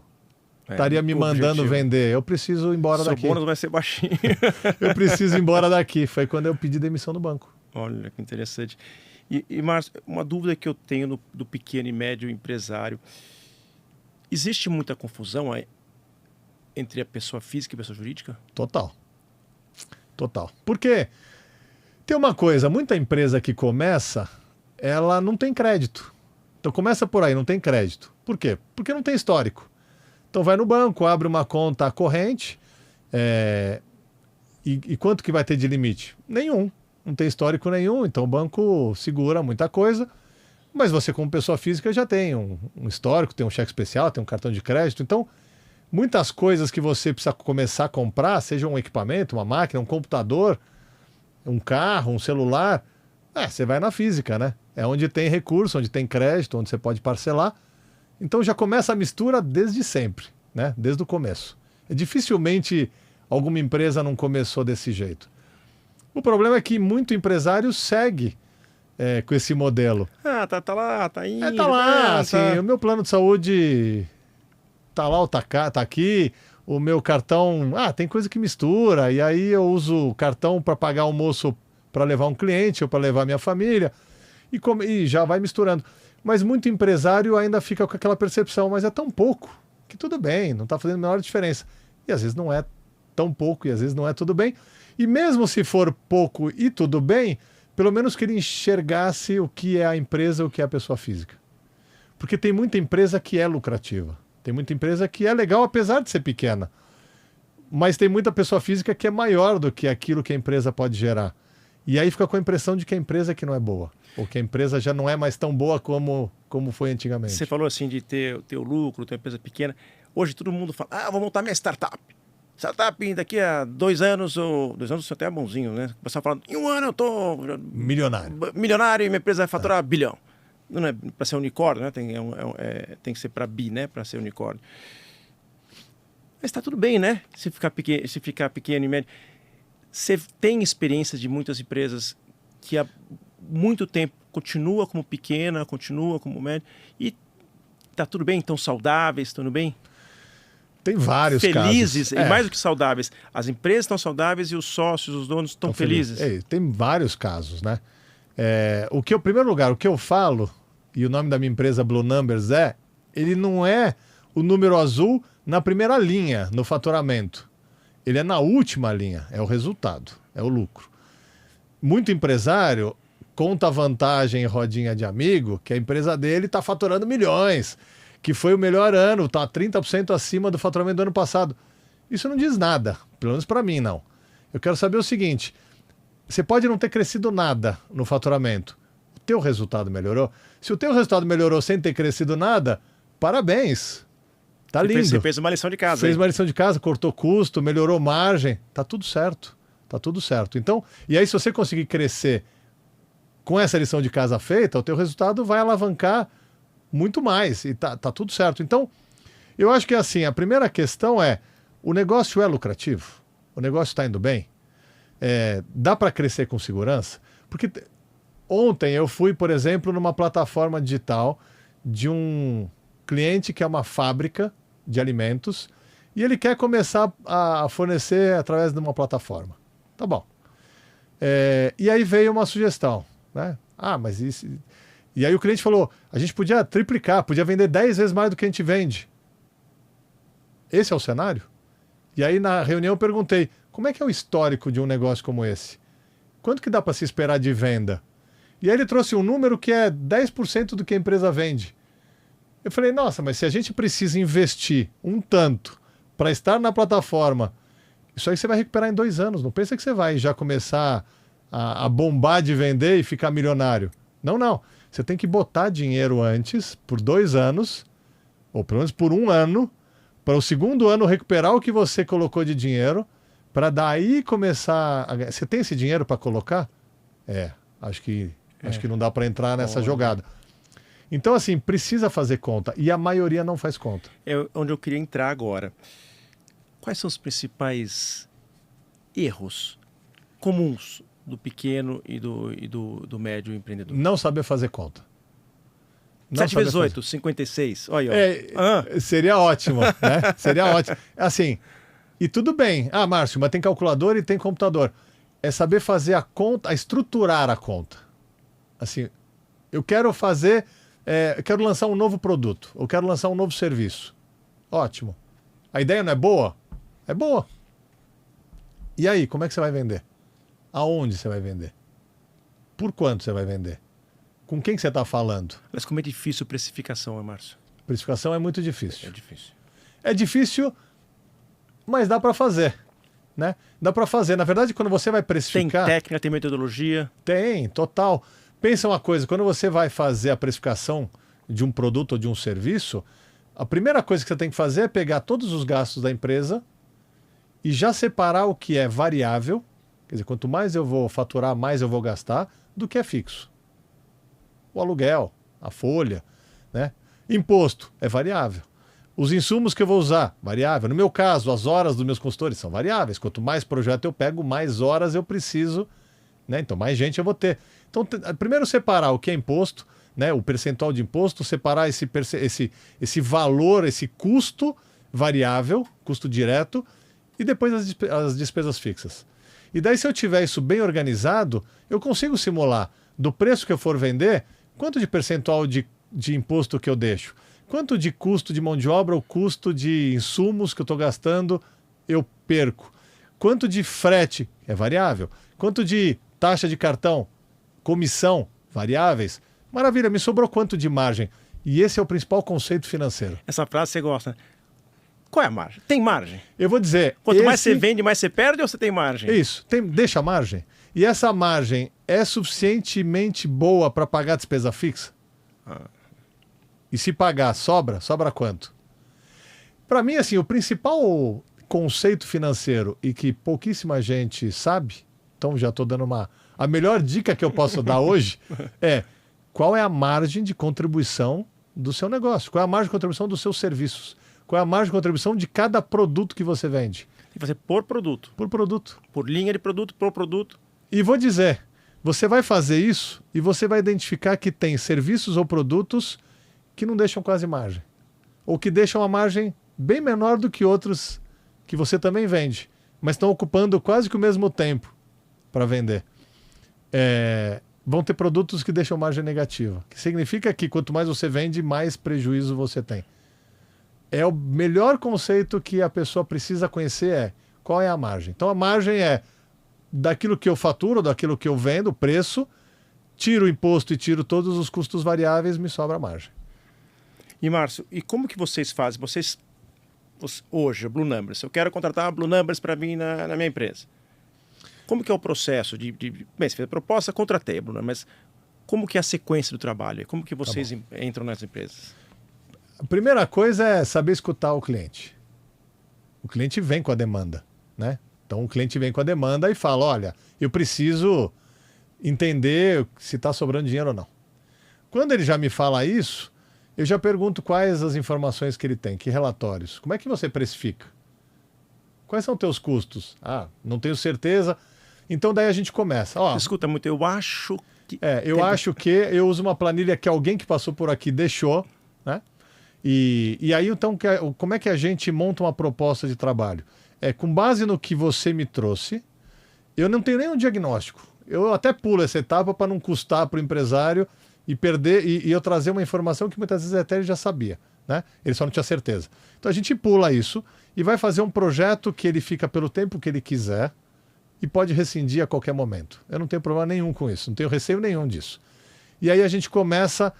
estaria me mandando vender. Eu preciso ir embora daqui.
Seu bônus vai ser baixinho.
Eu preciso ir embora daqui. Foi quando eu pedi demissão do banco.
Olha, que interessante. E Márcio, uma dúvida que eu tenho do pequeno e médio empresário. Existe muita confusão entre a pessoa física e a pessoa jurídica?
Total. Porque tem uma coisa, muita empresa que começa, ela não tem crédito. Então começa por aí, não tem crédito. Por quê? Porque não tem histórico. Então vai no banco, abre uma conta corrente, e quanto que vai ter de limite? Nenhum. Não tem histórico nenhum, então o banco segura muita coisa, mas você como pessoa física já tem um histórico, tem um cheque especial, tem um cartão de crédito, então muitas coisas que você precisa começar a comprar, seja um equipamento, uma máquina, um computador, um carro, um celular, você vai na física, né? É onde tem recurso, onde tem crédito, onde você pode parcelar. Então já começa a mistura desde sempre, né? Desde o começo. Dificilmente alguma empresa não começou desse jeito. O problema é que muito empresário segue com esse modelo.
Tá lá, tá indo.
Tá lá, assim, o meu plano de saúde tá lá ou tá aqui, o meu cartão, tem coisa que mistura, e aí eu uso o cartão para pagar almoço para levar um cliente ou para levar minha família, e já vai misturando. Mas muito empresário ainda fica com aquela percepção, mas é tão pouco, que tudo bem, não está fazendo a menor diferença. E às vezes não é tão pouco, e às vezes não é tudo bem. E mesmo se for pouco e tudo bem, pelo menos que ele enxergasse o que é a empresa, o que é a pessoa física. Porque tem muita empresa que é lucrativa. Tem muita empresa que é legal, apesar de ser pequena. Mas tem muita pessoa física que é maior do que aquilo que a empresa pode gerar. E aí fica com a impressão de que a empresa que não é boa. Ou que a empresa já não é mais tão boa como foi antigamente.
Você falou assim de ter o lucro, ter uma empresa pequena. Hoje todo mundo fala, vou montar minha startup. startup daqui a 2 anos, ou 2 anos até é bonzinho, né? O pessoal fala, em 1 ano eu tô milionário e minha empresa vai faturar bilhão. Não é para ser unicórnio, né? Tem que ser para bi, né? Para ser unicórnio. Mas está tudo bem, né? Se ficar pequeno e médio. Você tem experiência de muitas empresas que há muito tempo continua como pequena, continua como média, e está tudo bem, estão saudáveis, tudo bem?
Tem vários
felizes,
casos.
E mais do que saudáveis. As empresas estão saudáveis e os sócios, os donos estão felizes.
Tem vários casos, né? Em primeiro lugar, o que eu falo, e o nome da minha empresa Blue Numbers ele não é o número azul na primeira linha, no faturamento. Ele é na última linha, é o resultado, é o lucro. Muito empresário conta vantagem em rodinha de amigo que a empresa dele está faturando milhões, que foi o melhor ano, está 30% acima do faturamento do ano passado. Isso não diz nada, pelo menos para mim não. Eu quero saber o seguinte, você pode não ter crescido nada no faturamento, o teu resultado melhorou? Se o teu resultado melhorou sem ter crescido nada, parabéns. Tá lindo.
Você fez uma lição de casa.
Fez uma lição de casa, cortou custo, melhorou margem. Tá tudo certo. Tá tudo certo. Então, e aí se você conseguir crescer com essa lição de casa feita, o teu resultado vai alavancar muito mais. E tá tudo certo. Então, eu acho que assim, a primeira questão é, o negócio é lucrativo? O negócio está indo bem? Dá para crescer com segurança? Porque ontem eu fui, por exemplo, numa plataforma digital de um cliente que é uma fábrica de alimentos e ele quer começar a fornecer através de uma plataforma. Tá bom. E aí veio uma sugestão, né? Mas isso... E aí o cliente falou, a gente podia triplicar, podia vender 10 vezes mais do que a gente vende. Esse é o cenário? E aí na reunião eu perguntei, como é que é o histórico de um negócio como esse? Quanto que dá para se esperar de venda? E aí ele trouxe um número que é 10% do que a empresa vende. Eu falei, nossa, mas se a gente precisa investir um tanto para estar na plataforma, isso aí você vai recuperar em 2 anos. Não pensa que você vai já começar a bombar de vender e ficar milionário. Não. Você tem que botar dinheiro antes, por 2 anos, ou pelo menos por 1 ano, para o segundo ano recuperar o que você colocou de dinheiro, para daí começar a... Você tem esse dinheiro para colocar? Acho que não dá para entrar nessa jogada. Então, assim, precisa fazer conta. E a maioria não faz conta.
É onde eu queria entrar agora. Quais são os principais erros comuns do pequeno e do médio empreendedor?
Não saber fazer conta.
7 vezes 8, 56. Olha aí.
Seria ótimo, né? Seria ótimo. Assim, e tudo bem. Márcio, mas tem calculador e tem computador. É saber fazer a conta, estruturar a conta. Assim, eu quero fazer... eu quero lançar um novo produto, eu quero lançar um novo serviço. Ótimo. A ideia não é boa? É boa. E aí, como é que você vai vender? Aonde você vai vender? Por quanto você vai vender? Com quem que você está falando?
Mas como é difícil precificação, Márcio?
Precificação é muito difícil.
É difícil.
É difícil, mas dá para fazer. Né? Dá para fazer. Na verdade, quando você vai precificar...
Tem técnica, tem metodologia?
Tem, total. Pensa uma coisa, quando você vai fazer a precificação de um produto ou de um serviço, a primeira coisa que você tem que fazer é pegar todos os gastos da empresa e já separar o que é variável, quer dizer, quanto mais eu vou faturar, mais eu vou gastar, do que é fixo. O aluguel, a folha, né? Imposto é variável. Os insumos que eu vou usar, variável. No meu caso, as horas dos meus consultores são variáveis. Quanto mais projeto eu pego, mais horas eu preciso, né? Então mais gente eu vou ter. Então, primeiro separar o que é imposto, né? O percentual de imposto, separar esse valor, esse custo variável, custo direto, e depois as despesas fixas. E daí, se eu tiver isso bem organizado, eu consigo simular do preço que eu for vender, quanto de percentual de imposto que eu deixo, quanto de custo de mão de obra, o custo de insumos que eu estou gastando, eu perco. Quanto de frete é variável, quanto de taxa de cartão, comissão, variáveis. Maravilha, me sobrou quanto de margem? E esse é o principal conceito financeiro.
Essa frase você gosta. Qual é a margem? Tem margem?
Eu vou dizer...
Quanto mais você vende, mais você perde ou você tem margem?
Isso, deixa a margem. E essa margem é suficientemente boa para pagar a despesa fixa? E se pagar, sobra quanto? Para mim, assim, o principal conceito financeiro e que pouquíssima gente sabe, então já estou dando a melhor dica que eu posso dar hoje é qual é a margem de contribuição do seu negócio, qual é a margem de contribuição dos seus serviços, qual é a margem de contribuição de cada produto que você vende.
Tem que fazer por produto.
Por produto.
Por linha de produto, por produto.
E vou dizer, você vai fazer isso e você vai identificar que tem serviços ou produtos que não deixam quase margem. Ou que deixam a margem bem menor do que outros que você também vende, mas estão ocupando quase que o mesmo tempo para vender. Vão ter produtos que deixam margem negativa, que significa que quanto mais você vende, mais prejuízo você tem. O melhor conceito que a pessoa precisa conhecer qual é a margem. Então a margem é daquilo que eu faturo, daquilo que eu vendo, o preço, tiro o imposto e tiro todos os custos variáveis, me sobra a margem.
E Márcio, e como que vocês fazem? Hoje, a Blue Numbers, eu quero contratar a Blue Numbers para vir na minha empresa. Como que é o processo bem, você fez a proposta, contratei a Blue Numbers, mas como que é a sequência do trabalho? Como que vocês entram nas empresas?
A primeira coisa é saber escutar o cliente. O cliente vem com a demanda, né? Então o cliente vem com a demanda e fala, olha, eu preciso entender se está sobrando dinheiro ou não. Quando ele já me fala isso, eu já pergunto quais as informações que ele tem, que relatórios. Como é que você precifica? Quais são os teus custos? Não tenho certeza. Então daí a gente começa.
Escuta muito, eu acho que...
acho que eu uso uma planilha que alguém que passou por aqui deixou, né? E aí, então, como é que a gente monta uma proposta de trabalho? Com base no que você me trouxe, eu não tenho nenhum diagnóstico. Eu até pulo essa etapa para não custar para o empresário e perder e eu trazer uma informação que muitas vezes até ele já sabia, né? Ele só não tinha certeza. Então a gente pula isso e vai fazer um projeto que ele fica pelo tempo que ele quiser e pode rescindir a qualquer momento. Eu não tenho problema nenhum com isso, não tenho receio nenhum disso. E aí a gente começa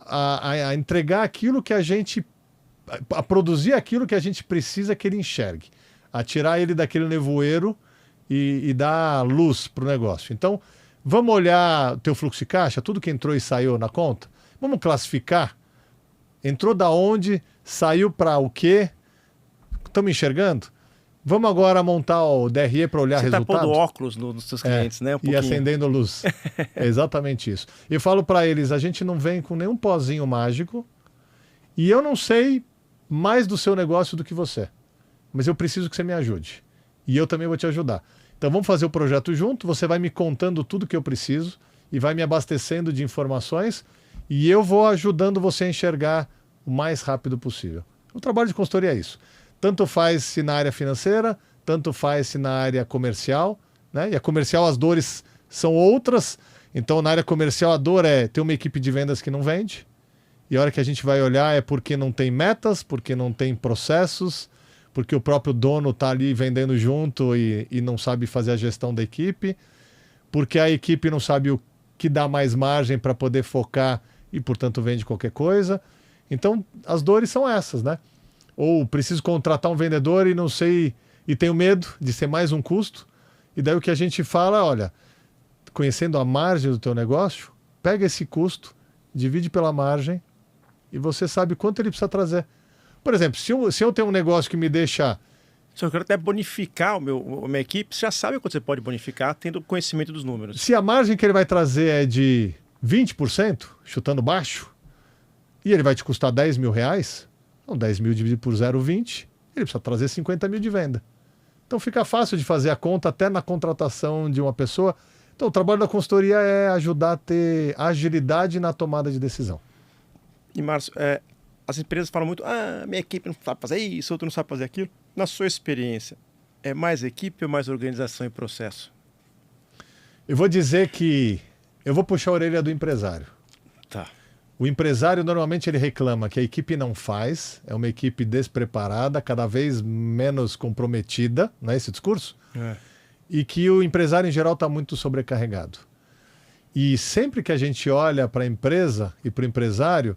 a entregar aquilo que a produzir aquilo que a gente precisa que ele enxergue, a tirar ele daquele nevoeiro e dar luz para o negócio. Então, vamos olhar o teu fluxo de caixa, tudo que entrou e saiu na conta, vamos classificar, entrou da onde, saiu para o quê, estamos enxergando? Vamos agora montar o DRE para olhar resultado.
Você está pondo óculos nos seus clientes, né?
E acendendo luz. É exatamente isso. Eu falo para eles, a gente não vem com nenhum pozinho mágico e eu não sei mais do seu negócio do que você. Mas eu preciso que você me ajude. E eu também vou te ajudar. Então vamos fazer o projeto junto, você vai me contando tudo que eu preciso e vai me abastecendo de informações e eu vou ajudando você a enxergar o mais rápido possível. O trabalho de consultoria é isso. Tanto faz-se na área financeira, tanto faz-se na área comercial, né? E a comercial as dores são outras. Então na área comercial a dor é ter uma equipe de vendas que não vende. E a hora que a gente vai olhar é porque não tem metas, porque não tem processos, porque o próprio dono está ali vendendo junto e não sabe fazer a gestão da equipe, porque a equipe não sabe o que dá mais margem para poder focar e, portanto, vende qualquer coisa. Então, as dores são essas, né? Ou preciso contratar um vendedor e não sei, e tenho medo de ser mais um custo. E daí o que a gente fala, olha, conhecendo a margem do teu negócio, pega esse custo, divide pela margem e você sabe quanto ele precisa trazer. Por exemplo, se eu tenho um negócio que me deixa...
Se eu quero até bonificar a minha equipe, você já sabe quanto você pode bonificar tendo conhecimento dos números.
Se a margem que ele vai trazer é de 20%, chutando baixo, e ele vai te custar 10 mil reais, então 10 mil dividido por 0,20, ele precisa trazer 50 mil de venda. Então fica fácil de fazer a conta até na contratação de uma pessoa. Então o trabalho da consultoria é ajudar a ter agilidade na tomada de decisão.
E Márcio, as empresas falam muito, minha equipe não sabe fazer isso, outro não sabe fazer aquilo. Na sua experiência, é mais equipe ou mais organização e processo?
Eu vou dizer que eu vou puxar a orelha do empresário.
Tá.
O empresário normalmente ele reclama que a equipe não faz, é uma equipe despreparada, cada vez menos comprometida, não é esse discurso? E que o empresário em geral está muito sobrecarregado. E sempre que a gente olha para a empresa e para o empresário,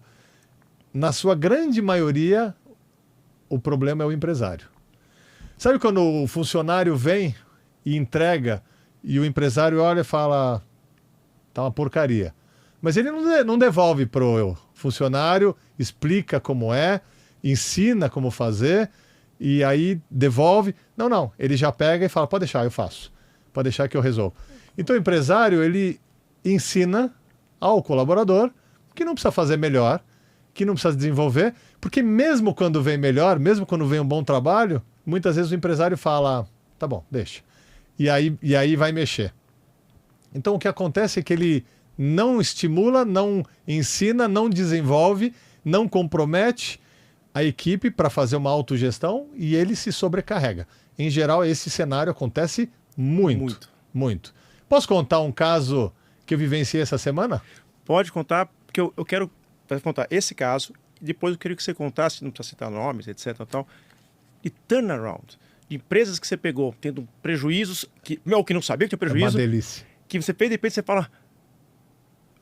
na sua grande maioria, o problema é o empresário. Sabe quando o funcionário vem e entrega e o empresário olha e fala, tá uma porcaria. Mas ele não devolve pro funcionário, explica como é, ensina como fazer e aí devolve. Não, ele já pega e fala, pode deixar, eu faço. Pode deixar que eu resolvo. Então o empresário, ele ensina ao colaborador que não precisa fazer melhor, que não precisa desenvolver, porque mesmo quando vem melhor, mesmo quando vem um bom trabalho, muitas vezes o empresário fala, tá bom, deixa. E aí vai mexer. Então o que acontece é que ele não estimula, não ensina, não desenvolve, não compromete a equipe para fazer uma autogestão e ele se sobrecarrega. Em geral, esse cenário acontece muito. Posso contar um caso que eu vivenciei essa semana?
Pode contar, porque eu quero contar esse caso, e depois eu queria que você contasse, não precisa citar nomes, etc. E turnaround, de empresas que você pegou tendo prejuízos, que não sabia que tinha prejuízo.
É uma delícia.
Que você fez, de repente você fala...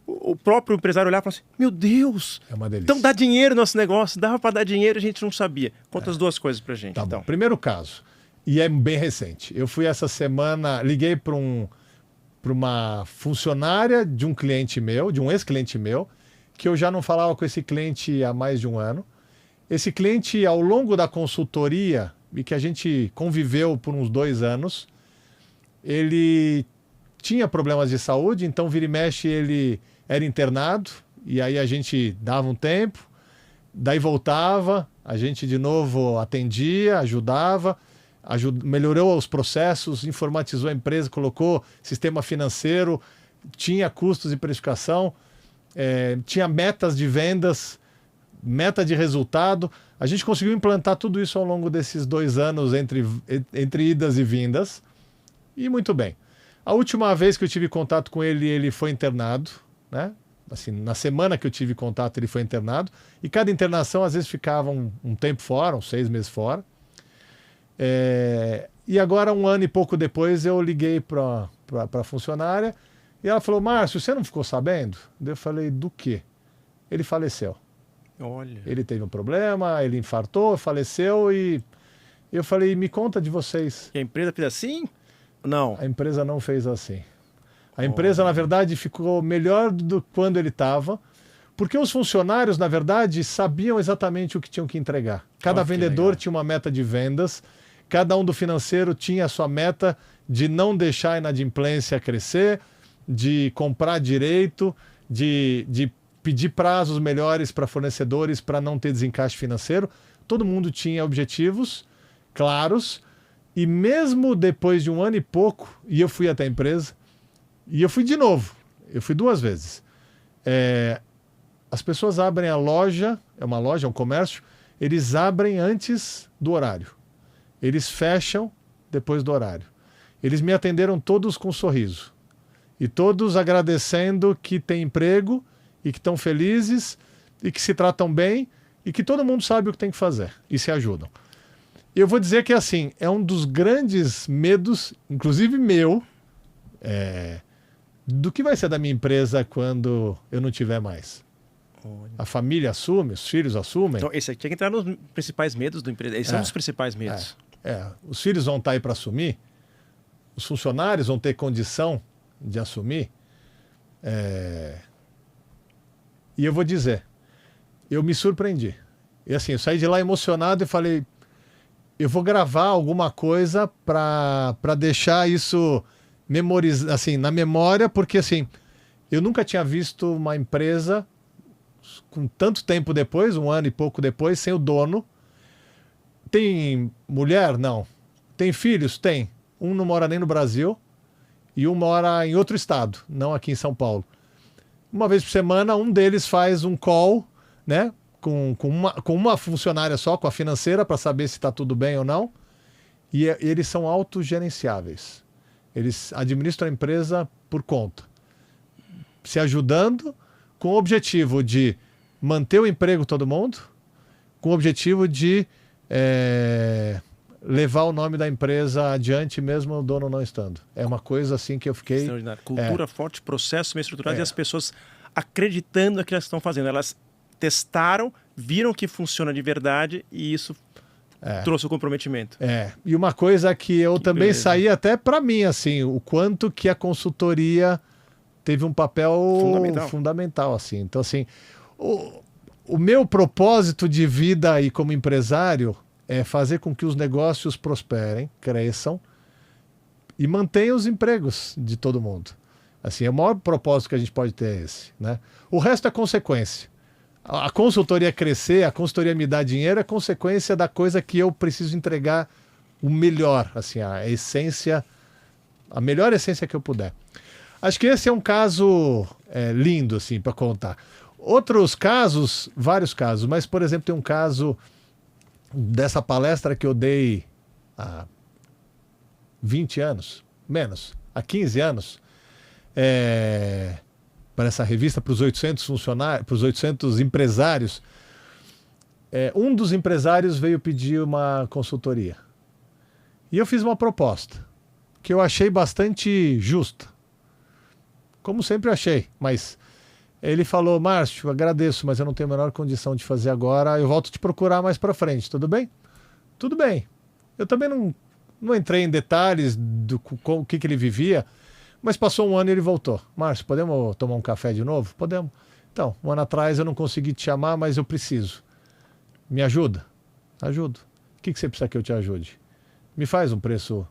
O próprio empresário olhar e falar assim, meu Deus,
é uma delícia.
Então dá dinheiro no nosso negócio, dava para dar dinheiro e a gente não sabia. Conta as duas coisas pra gente,
tá
então.
Bom. Primeiro caso, e é bem recente. Eu fui essa semana, liguei para uma funcionária de um cliente meu, de um ex-cliente meu, que eu já não falava com esse cliente há mais de um ano. Esse cliente, ao longo da consultoria, e que a gente conviveu por uns 2 anos, ele tinha problemas de saúde, então vira e mexe ele era internado, e aí a gente dava um tempo, daí voltava, a gente de novo atendia, ajudava, melhorou os processos, informatizou a empresa, colocou sistema financeiro, tinha custos de precificação, tinha metas de vendas, meta de resultado. A gente conseguiu implantar tudo isso ao longo desses 2 anos entre idas e vindas, e muito bem. A última vez que eu tive contato com ele, ele foi internado, né? Assim, na semana que eu tive contato, ele foi internado. E cada internação, às vezes, ficava um tempo fora, uns 6 meses fora. E agora, 1 ano e pouco depois, eu liguei para a funcionária e ela falou, Márcio, você não ficou sabendo? Eu falei, do quê? Ele faleceu.
Olha.
Ele teve um problema, ele infartou, faleceu e eu falei, me conta de vocês.
E a empresa fez assim? Não.
A empresa não fez assim. A empresa, na verdade, ficou melhor do que quando ele estava, porque os funcionários, na verdade, sabiam exatamente o que tinham que entregar. Cada vendedor tinha uma meta de vendas, cada um do financeiro tinha a sua meta de não deixar a inadimplência crescer, de comprar direito, de pedir prazos melhores para fornecedores para não ter desencaixe financeiro. Todo mundo tinha objetivos claros, e mesmo depois de 1 ano e pouco, e eu fui até a empresa, e eu fui de novo, eu fui 2 vezes. As pessoas abrem a loja, é uma loja, é um comércio, eles abrem antes do horário. Eles fecham depois do horário. Eles me atenderam todos com um sorriso. E todos agradecendo que tem emprego, e que estão felizes, e que se tratam bem, e que todo mundo sabe o que tem que fazer, e se ajudam. Eu vou dizer que assim, é um dos grandes medos, inclusive meu, do que vai ser da minha empresa quando eu não tiver mais. Olha. A família assume, os filhos assumem.
Então, esse aqui tem que entrar nos principais medos do empresário. Esses são os principais medos.
Os filhos vão estar aí para assumir, os funcionários vão ter condição de assumir. E eu vou dizer, eu me surpreendi. E assim, eu saí de lá emocionado e falei, eu vou gravar alguma coisa para deixar isso assim, na memória, porque assim, eu nunca tinha visto uma empresa com tanto tempo depois, 1 ano e pouco depois, sem o dono. Tem mulher? Não. Tem filhos? Tem. Um não mora nem no Brasil e um mora em outro estado, não aqui em São Paulo. Uma vez por semana, um deles faz um call, né, com uma funcionária só, com a financeira, para saber se está tudo bem ou não. E eles são autogerenciáveis. Eles administram a empresa por conta, se ajudando com o objetivo de manter o emprego de todo mundo, com o objetivo de levar o nome da empresa adiante, mesmo o dono não estando. É uma coisa assim que eu fiquei...
Extraordinário. Cultura forte, processo bem estruturado e as pessoas acreditando no que elas estão fazendo. Elas testaram, viram que funciona de verdade e isso trouxe o comprometimento.
E uma coisa que eu também saí até para mim, assim, o quanto que a consultoria teve um papel fundamental assim. Então, assim, o meu propósito de vida aí como empresário é fazer com que os negócios prosperem, cresçam e mantenham os empregos de todo mundo. Assim, o maior propósito que a gente pode ter é esse, né? O resto é consequência. A consultoria crescer, a consultoria me dar dinheiro é consequência da coisa que eu preciso entregar o melhor, assim, a essência, a melhor essência que eu puder. Acho que esse é um caso lindo, assim, para contar. Outros casos, vários casos, mas, por exemplo, tem um caso dessa palestra que eu dei há 20 anos, menos, há 15 anos, para essa revista, para os 800 funcionários, para os 800 empresários. Um dos empresários veio pedir uma consultoria. E eu fiz uma proposta que eu achei bastante justa. Como sempre achei, mas ele falou: Márcio, agradeço, mas eu não tenho a menor condição de fazer agora, eu volto te procurar mais para frente, tudo bem? Tudo bem. Eu também não entrei em detalhes do o que ele vivia, mas passou um ano e ele voltou. Márcio, podemos tomar um café de novo? Podemos. Então, um ano atrás eu não consegui te chamar, mas eu preciso. Me ajuda? Ajudo. O que você precisa que eu te ajude? Me faz um preço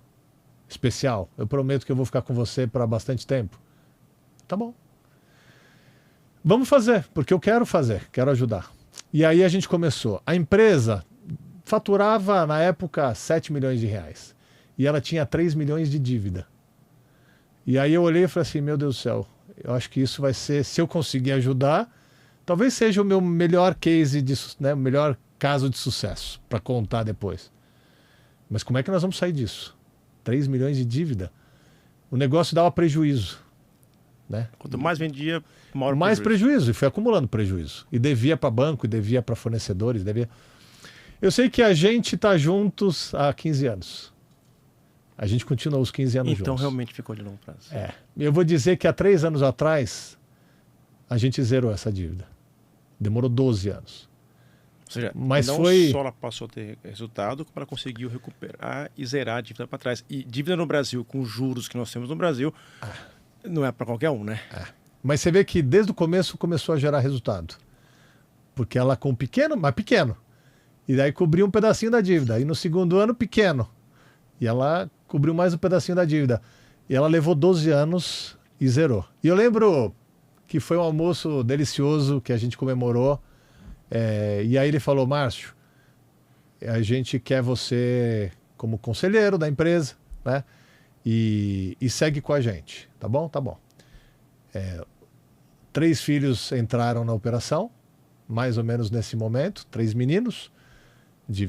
especial. Eu prometo que eu vou ficar com você para bastante tempo. Tá bom. Vamos fazer, porque eu quero fazer, quero ajudar. E aí a gente começou. A empresa faturava, na época, 7 milhões de reais. E ela tinha 3 milhões de dívida. E aí eu olhei e falei assim, meu Deus do céu, eu acho que isso vai ser, se eu conseguir ajudar, talvez seja o meu melhor case, o melhor caso de sucesso para contar depois. Mas como é que nós vamos sair disso? 3 milhões de dívida? O negócio dava prejuízo. Né?
Quanto mais vendia,
mais prejuízo. E foi acumulando prejuízo. E devia para banco, e devia para fornecedores. Eu sei que a gente está juntos há 15 anos. A gente continua os 15 anos juntos.
Então realmente ficou de longo prazo.
Eu vou dizer que há 3 anos atrás, a gente zerou essa dívida. Demorou 12 anos.
Ou seja,
mas
não
foi...
só ela passou a ter resultado, como ela conseguiu recuperar e zerar a dívida para trás. E dívida no Brasil, com os juros que nós temos no Brasil, não é para qualquer um, né?
Mas você vê que desde o começo começou a gerar resultado. Porque ela com pequeno, mas pequeno. E daí cobriu um pedacinho da dívida. E no segundo ano, pequeno. E ela cobriu mais um pedacinho da dívida. E ela levou 12 anos e zerou. E eu lembro que foi um almoço delicioso que a gente comemorou. E aí ele falou, Márcio, a gente quer você como conselheiro da empresa, né? E segue com a gente, tá bom? Tá bom. 3 filhos entraram na operação, mais ou menos nesse momento, 3 meninos, de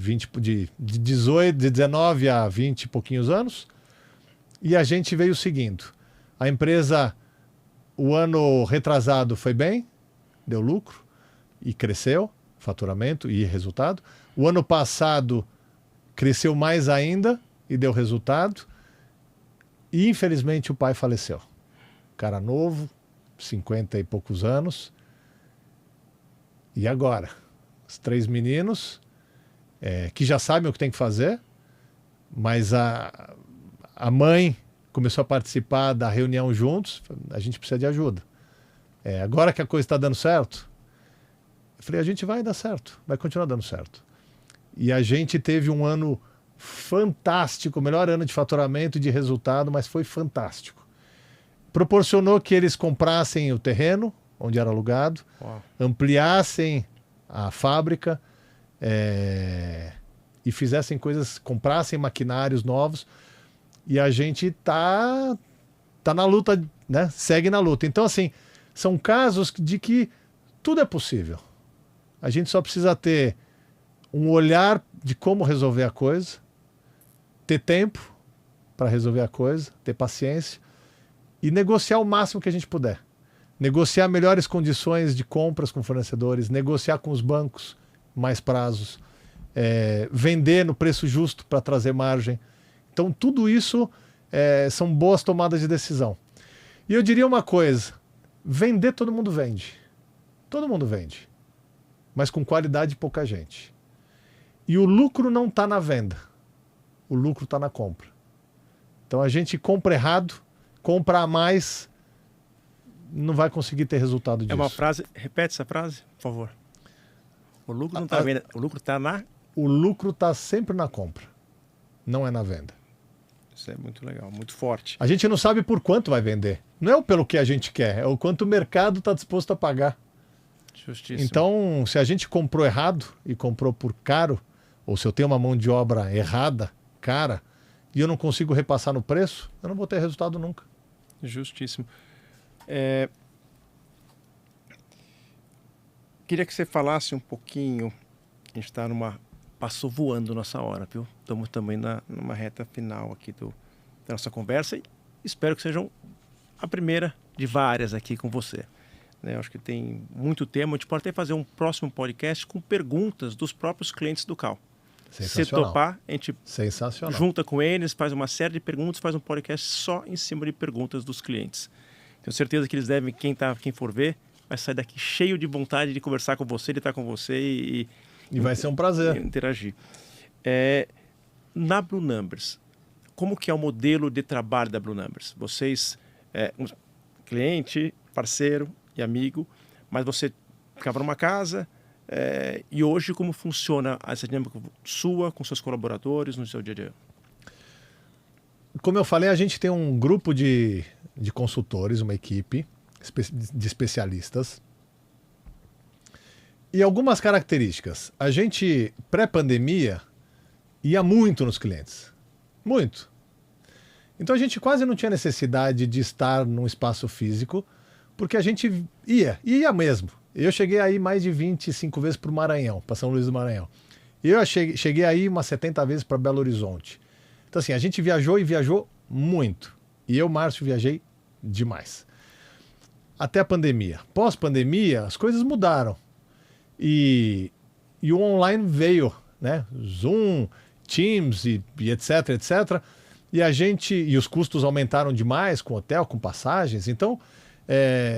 19 a 20 e pouquinhos anos, e a gente veio seguindo. A empresa, o ano retrasado foi bem, deu lucro e cresceu, faturamento e resultado. O ano passado cresceu mais ainda e deu resultado. E infelizmente o pai faleceu. Cara novo, 50 e poucos anos. E agora? Os 3 meninos, que já sabem o que tem que fazer, mas a mãe começou a participar da reunião juntos, a gente precisa de ajuda. Agora que a coisa está dando certo, eu falei, a gente vai dar certo, vai continuar dando certo. E a gente teve um ano fantástico, o melhor ano de faturamento e de resultado, mas foi fantástico. Proporcionou que eles comprassem o terreno, onde era alugado, ampliassem a fábrica e fizessem coisas, comprassem maquinários novos, e a gente tá na luta, né? Segue na luta. Então, assim, são casos de que tudo é possível. A gente só precisa ter um olhar de como resolver a coisa, ter tempo para resolver a coisa, ter paciência e negociar o máximo que a gente puder. Negociar melhores condições de compras com fornecedores, negociar com os bancos mais prazos, vender no preço justo para trazer margem. Então, tudo isso são boas tomadas de decisão. E eu diria uma coisa, vender todo mundo vende. Todo mundo vende. Mas com qualidade pouca gente. E o lucro não está na venda. O lucro está na compra. Então a gente compra errado, compra a mais, não vai conseguir ter resultado disso.
É uma frase, repete essa frase, por favor. O lucro não está na venda, o lucro está na
o lucro está sempre na compra, não é na venda.
Isso é muito legal, muito forte.
A gente não sabe por quanto vai vender. Não é pelo que a gente quer, é o quanto o mercado está disposto a pagar.
Justíssimo.
Então, se a gente comprou errado e comprou por caro, ou se eu tenho uma mão de obra errada, cara, e eu não consigo repassar no preço, eu não vou ter resultado nunca.
Justíssimo. Queria que você falasse um pouquinho, a gente está passou voando nossa hora, viu? Estamos também numa reta final aqui da nossa conversa e espero que sejam a primeira de várias aqui com você. Eu acho que tem muito tema, a gente pode até fazer um próximo podcast com perguntas dos próprios clientes do Cal. Se topar, a gente junta com eles, faz uma série de perguntas, faz um podcast só em cima de perguntas dos clientes. Tenho certeza que eles devem, quem for ver, vai sair daqui cheio de vontade de conversar com você, de estar com você e
vai ser um prazer
interagir. Na Blue Numbers, como que é o modelo de trabalho da Blue Numbers? Vocês, um cliente, parceiro e amigo, mas você ficava numa casa, e hoje como funciona essa dinâmica sua com seus colaboradores no seu dia a dia?
Como eu falei, a gente tem um grupo de consultores, uma equipe de especialistas. E algumas características. A gente, pré-pandemia, ia muito nos clientes. Muito. Então a gente quase não tinha necessidade de estar num espaço físico, porque a gente ia mesmo. Eu cheguei aí mais de 25 vezes para o Maranhão, para São Luís do Maranhão. Eu cheguei aí umas 70 vezes para Belo Horizonte. Então assim, a gente viajou e viajou muito. E eu, Márcio, viajei demais. Até a pandemia. Pós-pandemia, as coisas mudaram. E o online veio, né? Zoom, Teams e etc, etc. E os custos aumentaram demais com hotel, com passagens. Então,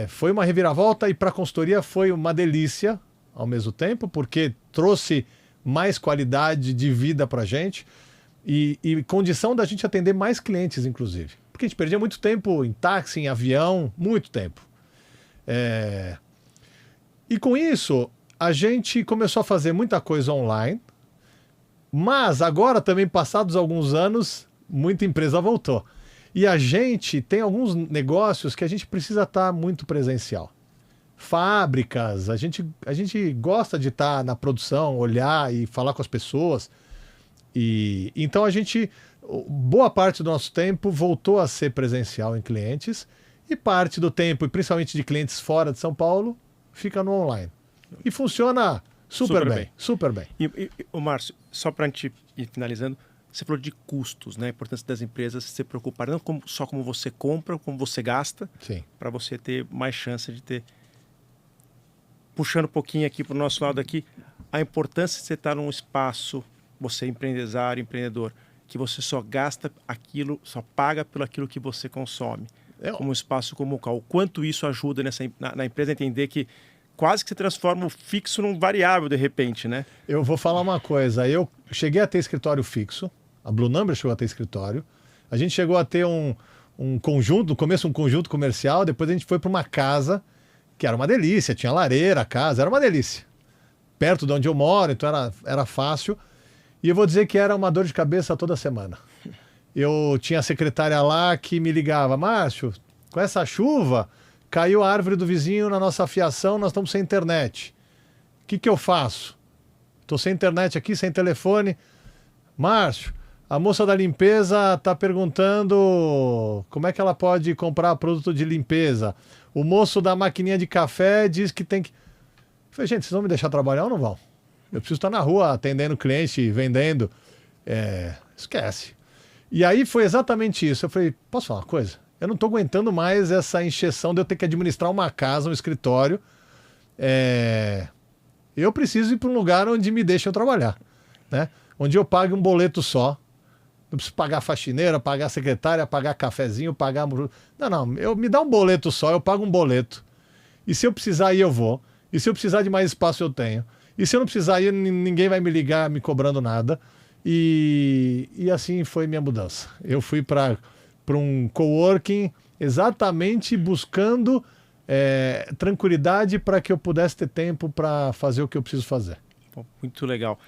foi uma reviravolta e para a consultoria foi uma delícia ao mesmo tempo, porque trouxe mais qualidade de vida para a gente e condição da gente atender mais clientes, inclusive. Porque a gente perdia muito tempo em táxi, em avião, muito tempo. E com isso, a gente começou a fazer muita coisa online, mas agora também, passados alguns anos, muita empresa voltou. E a gente tem alguns negócios que a gente precisa estar muito presencial. Fábricas, a gente gosta de estar na produção, olhar e falar com as pessoas. E então boa parte do nosso tempo voltou a ser presencial em clientes e parte do tempo, e principalmente de clientes fora de São Paulo, fica no online. E funciona super bem. Super bem.
E Márcio, só para a gente ir finalizando, você falou de custos, né? A importância das empresas se preocuparem não só como você compra, como você gasta, para você ter mais chance de ter... Puxando um pouquinho aqui para o nosso lado aqui, a importância de você estar num espaço, você empresário, empreendedor, que você só gasta aquilo, só paga pelo aquilo que você consome. Como um espaço como o Cal. O quanto isso ajuda na empresa a entender que quase que você transforma o fixo num variável de repente, né?
Eu vou falar uma coisa. Eu cheguei a ter escritório fixo. A Blue Numbers chegou a ter escritório. A gente chegou a ter um conjunto, no começo um conjunto comercial, depois a gente foi para uma casa que era uma delícia, tinha lareira, a casa, era uma delícia. Perto de onde eu moro, então era fácil. E eu vou dizer que era uma dor de cabeça toda semana. Eu tinha a secretária lá que me ligava, Márcio, com essa chuva, caiu a árvore do vizinho na nossa fiação, nós estamos sem internet. O que eu faço? Estou sem internet aqui, sem telefone. Márcio, a moça da limpeza está perguntando como é que ela pode comprar produto de limpeza. O moço da maquininha de café diz que tem que... Eu falei, gente, vocês vão me deixar trabalhar ou não vão? Eu preciso estar na rua atendendo cliente, vendendo. Esquece. E aí foi exatamente isso. Eu falei, posso falar uma coisa? Eu não estou aguentando mais essa encheção de eu ter que administrar uma casa, um escritório. Eu preciso ir para um lugar onde me deixem trabalhar, né? Onde eu pague um boleto só. Não preciso pagar faxineira, pagar secretária, pagar cafezinho, pagar... Não, me dá um boleto só, eu pago um boleto. E se eu precisar ir, eu vou. E se eu precisar de mais espaço, eu tenho. E se eu não precisar ir, ninguém vai me ligar me cobrando nada. E assim foi minha mudança. Eu fui para um coworking exatamente buscando tranquilidade para que eu pudesse ter tempo para fazer o que eu preciso fazer.
Muito legal.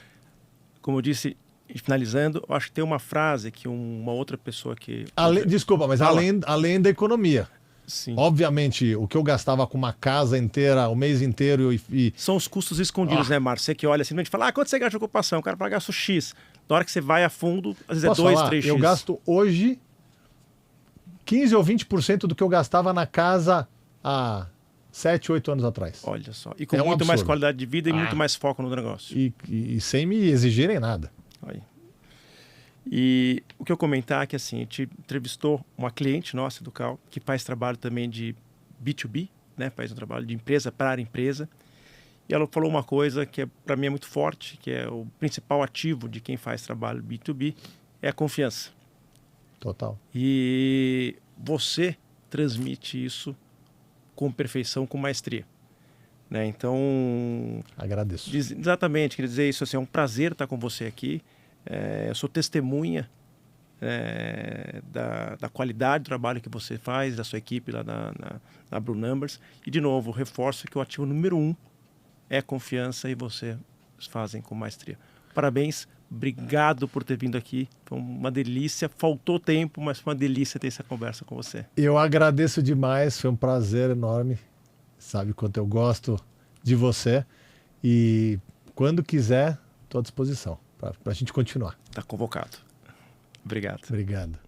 como eu disse, finalizando, eu acho que tem uma frase que uma outra pessoa que...
Desculpa, mas além da economia.
Sim.
Obviamente, o que eu gastava com uma casa inteira, o mês inteiro e...
São os custos escondidos, né, Márcio? Você que olha assim, a gente fala, quanto você gasta de ocupação? O cara fala, gasto X. Na hora que você vai a fundo, às vezes
Posso
é 2,
falar?
3X.
Eu gasto hoje 15 ou 20% do que eu gastava na casa há 7, 8 anos atrás.
Olha só. E com
É um
muito mais
absurdo.
qualidade de vida e muito mais foco no negócio.
E sem me exigirem nada.
Aí. E o que eu comentar é que assim, a gente entrevistou uma cliente nossa do Cal, que faz trabalho também de B2B, né? Faz um trabalho de empresa para empresa. E ela falou uma coisa que para mim é muito forte, que é o principal ativo de quem faz trabalho B2B, é a confiança.
Total.
E você transmite isso com perfeição, com maestria. Né? Então...
Agradeço.
Exatamente, queria dizer isso, assim, é um prazer estar com você aqui. Eu sou testemunha da qualidade do trabalho que você faz, da sua equipe lá na Blue Numbers. E, de novo, reforço que o ativo número 1 é a confiança e vocês fazem com maestria. Parabéns, obrigado por ter vindo aqui. Foi uma delícia, faltou tempo, mas foi uma delícia ter essa conversa com você.
Eu agradeço demais, foi um prazer enorme. Sabe quanto eu gosto de você. E quando quiser, estou à disposição. Para a gente continuar.
Está convocado. Obrigado.
Obrigado.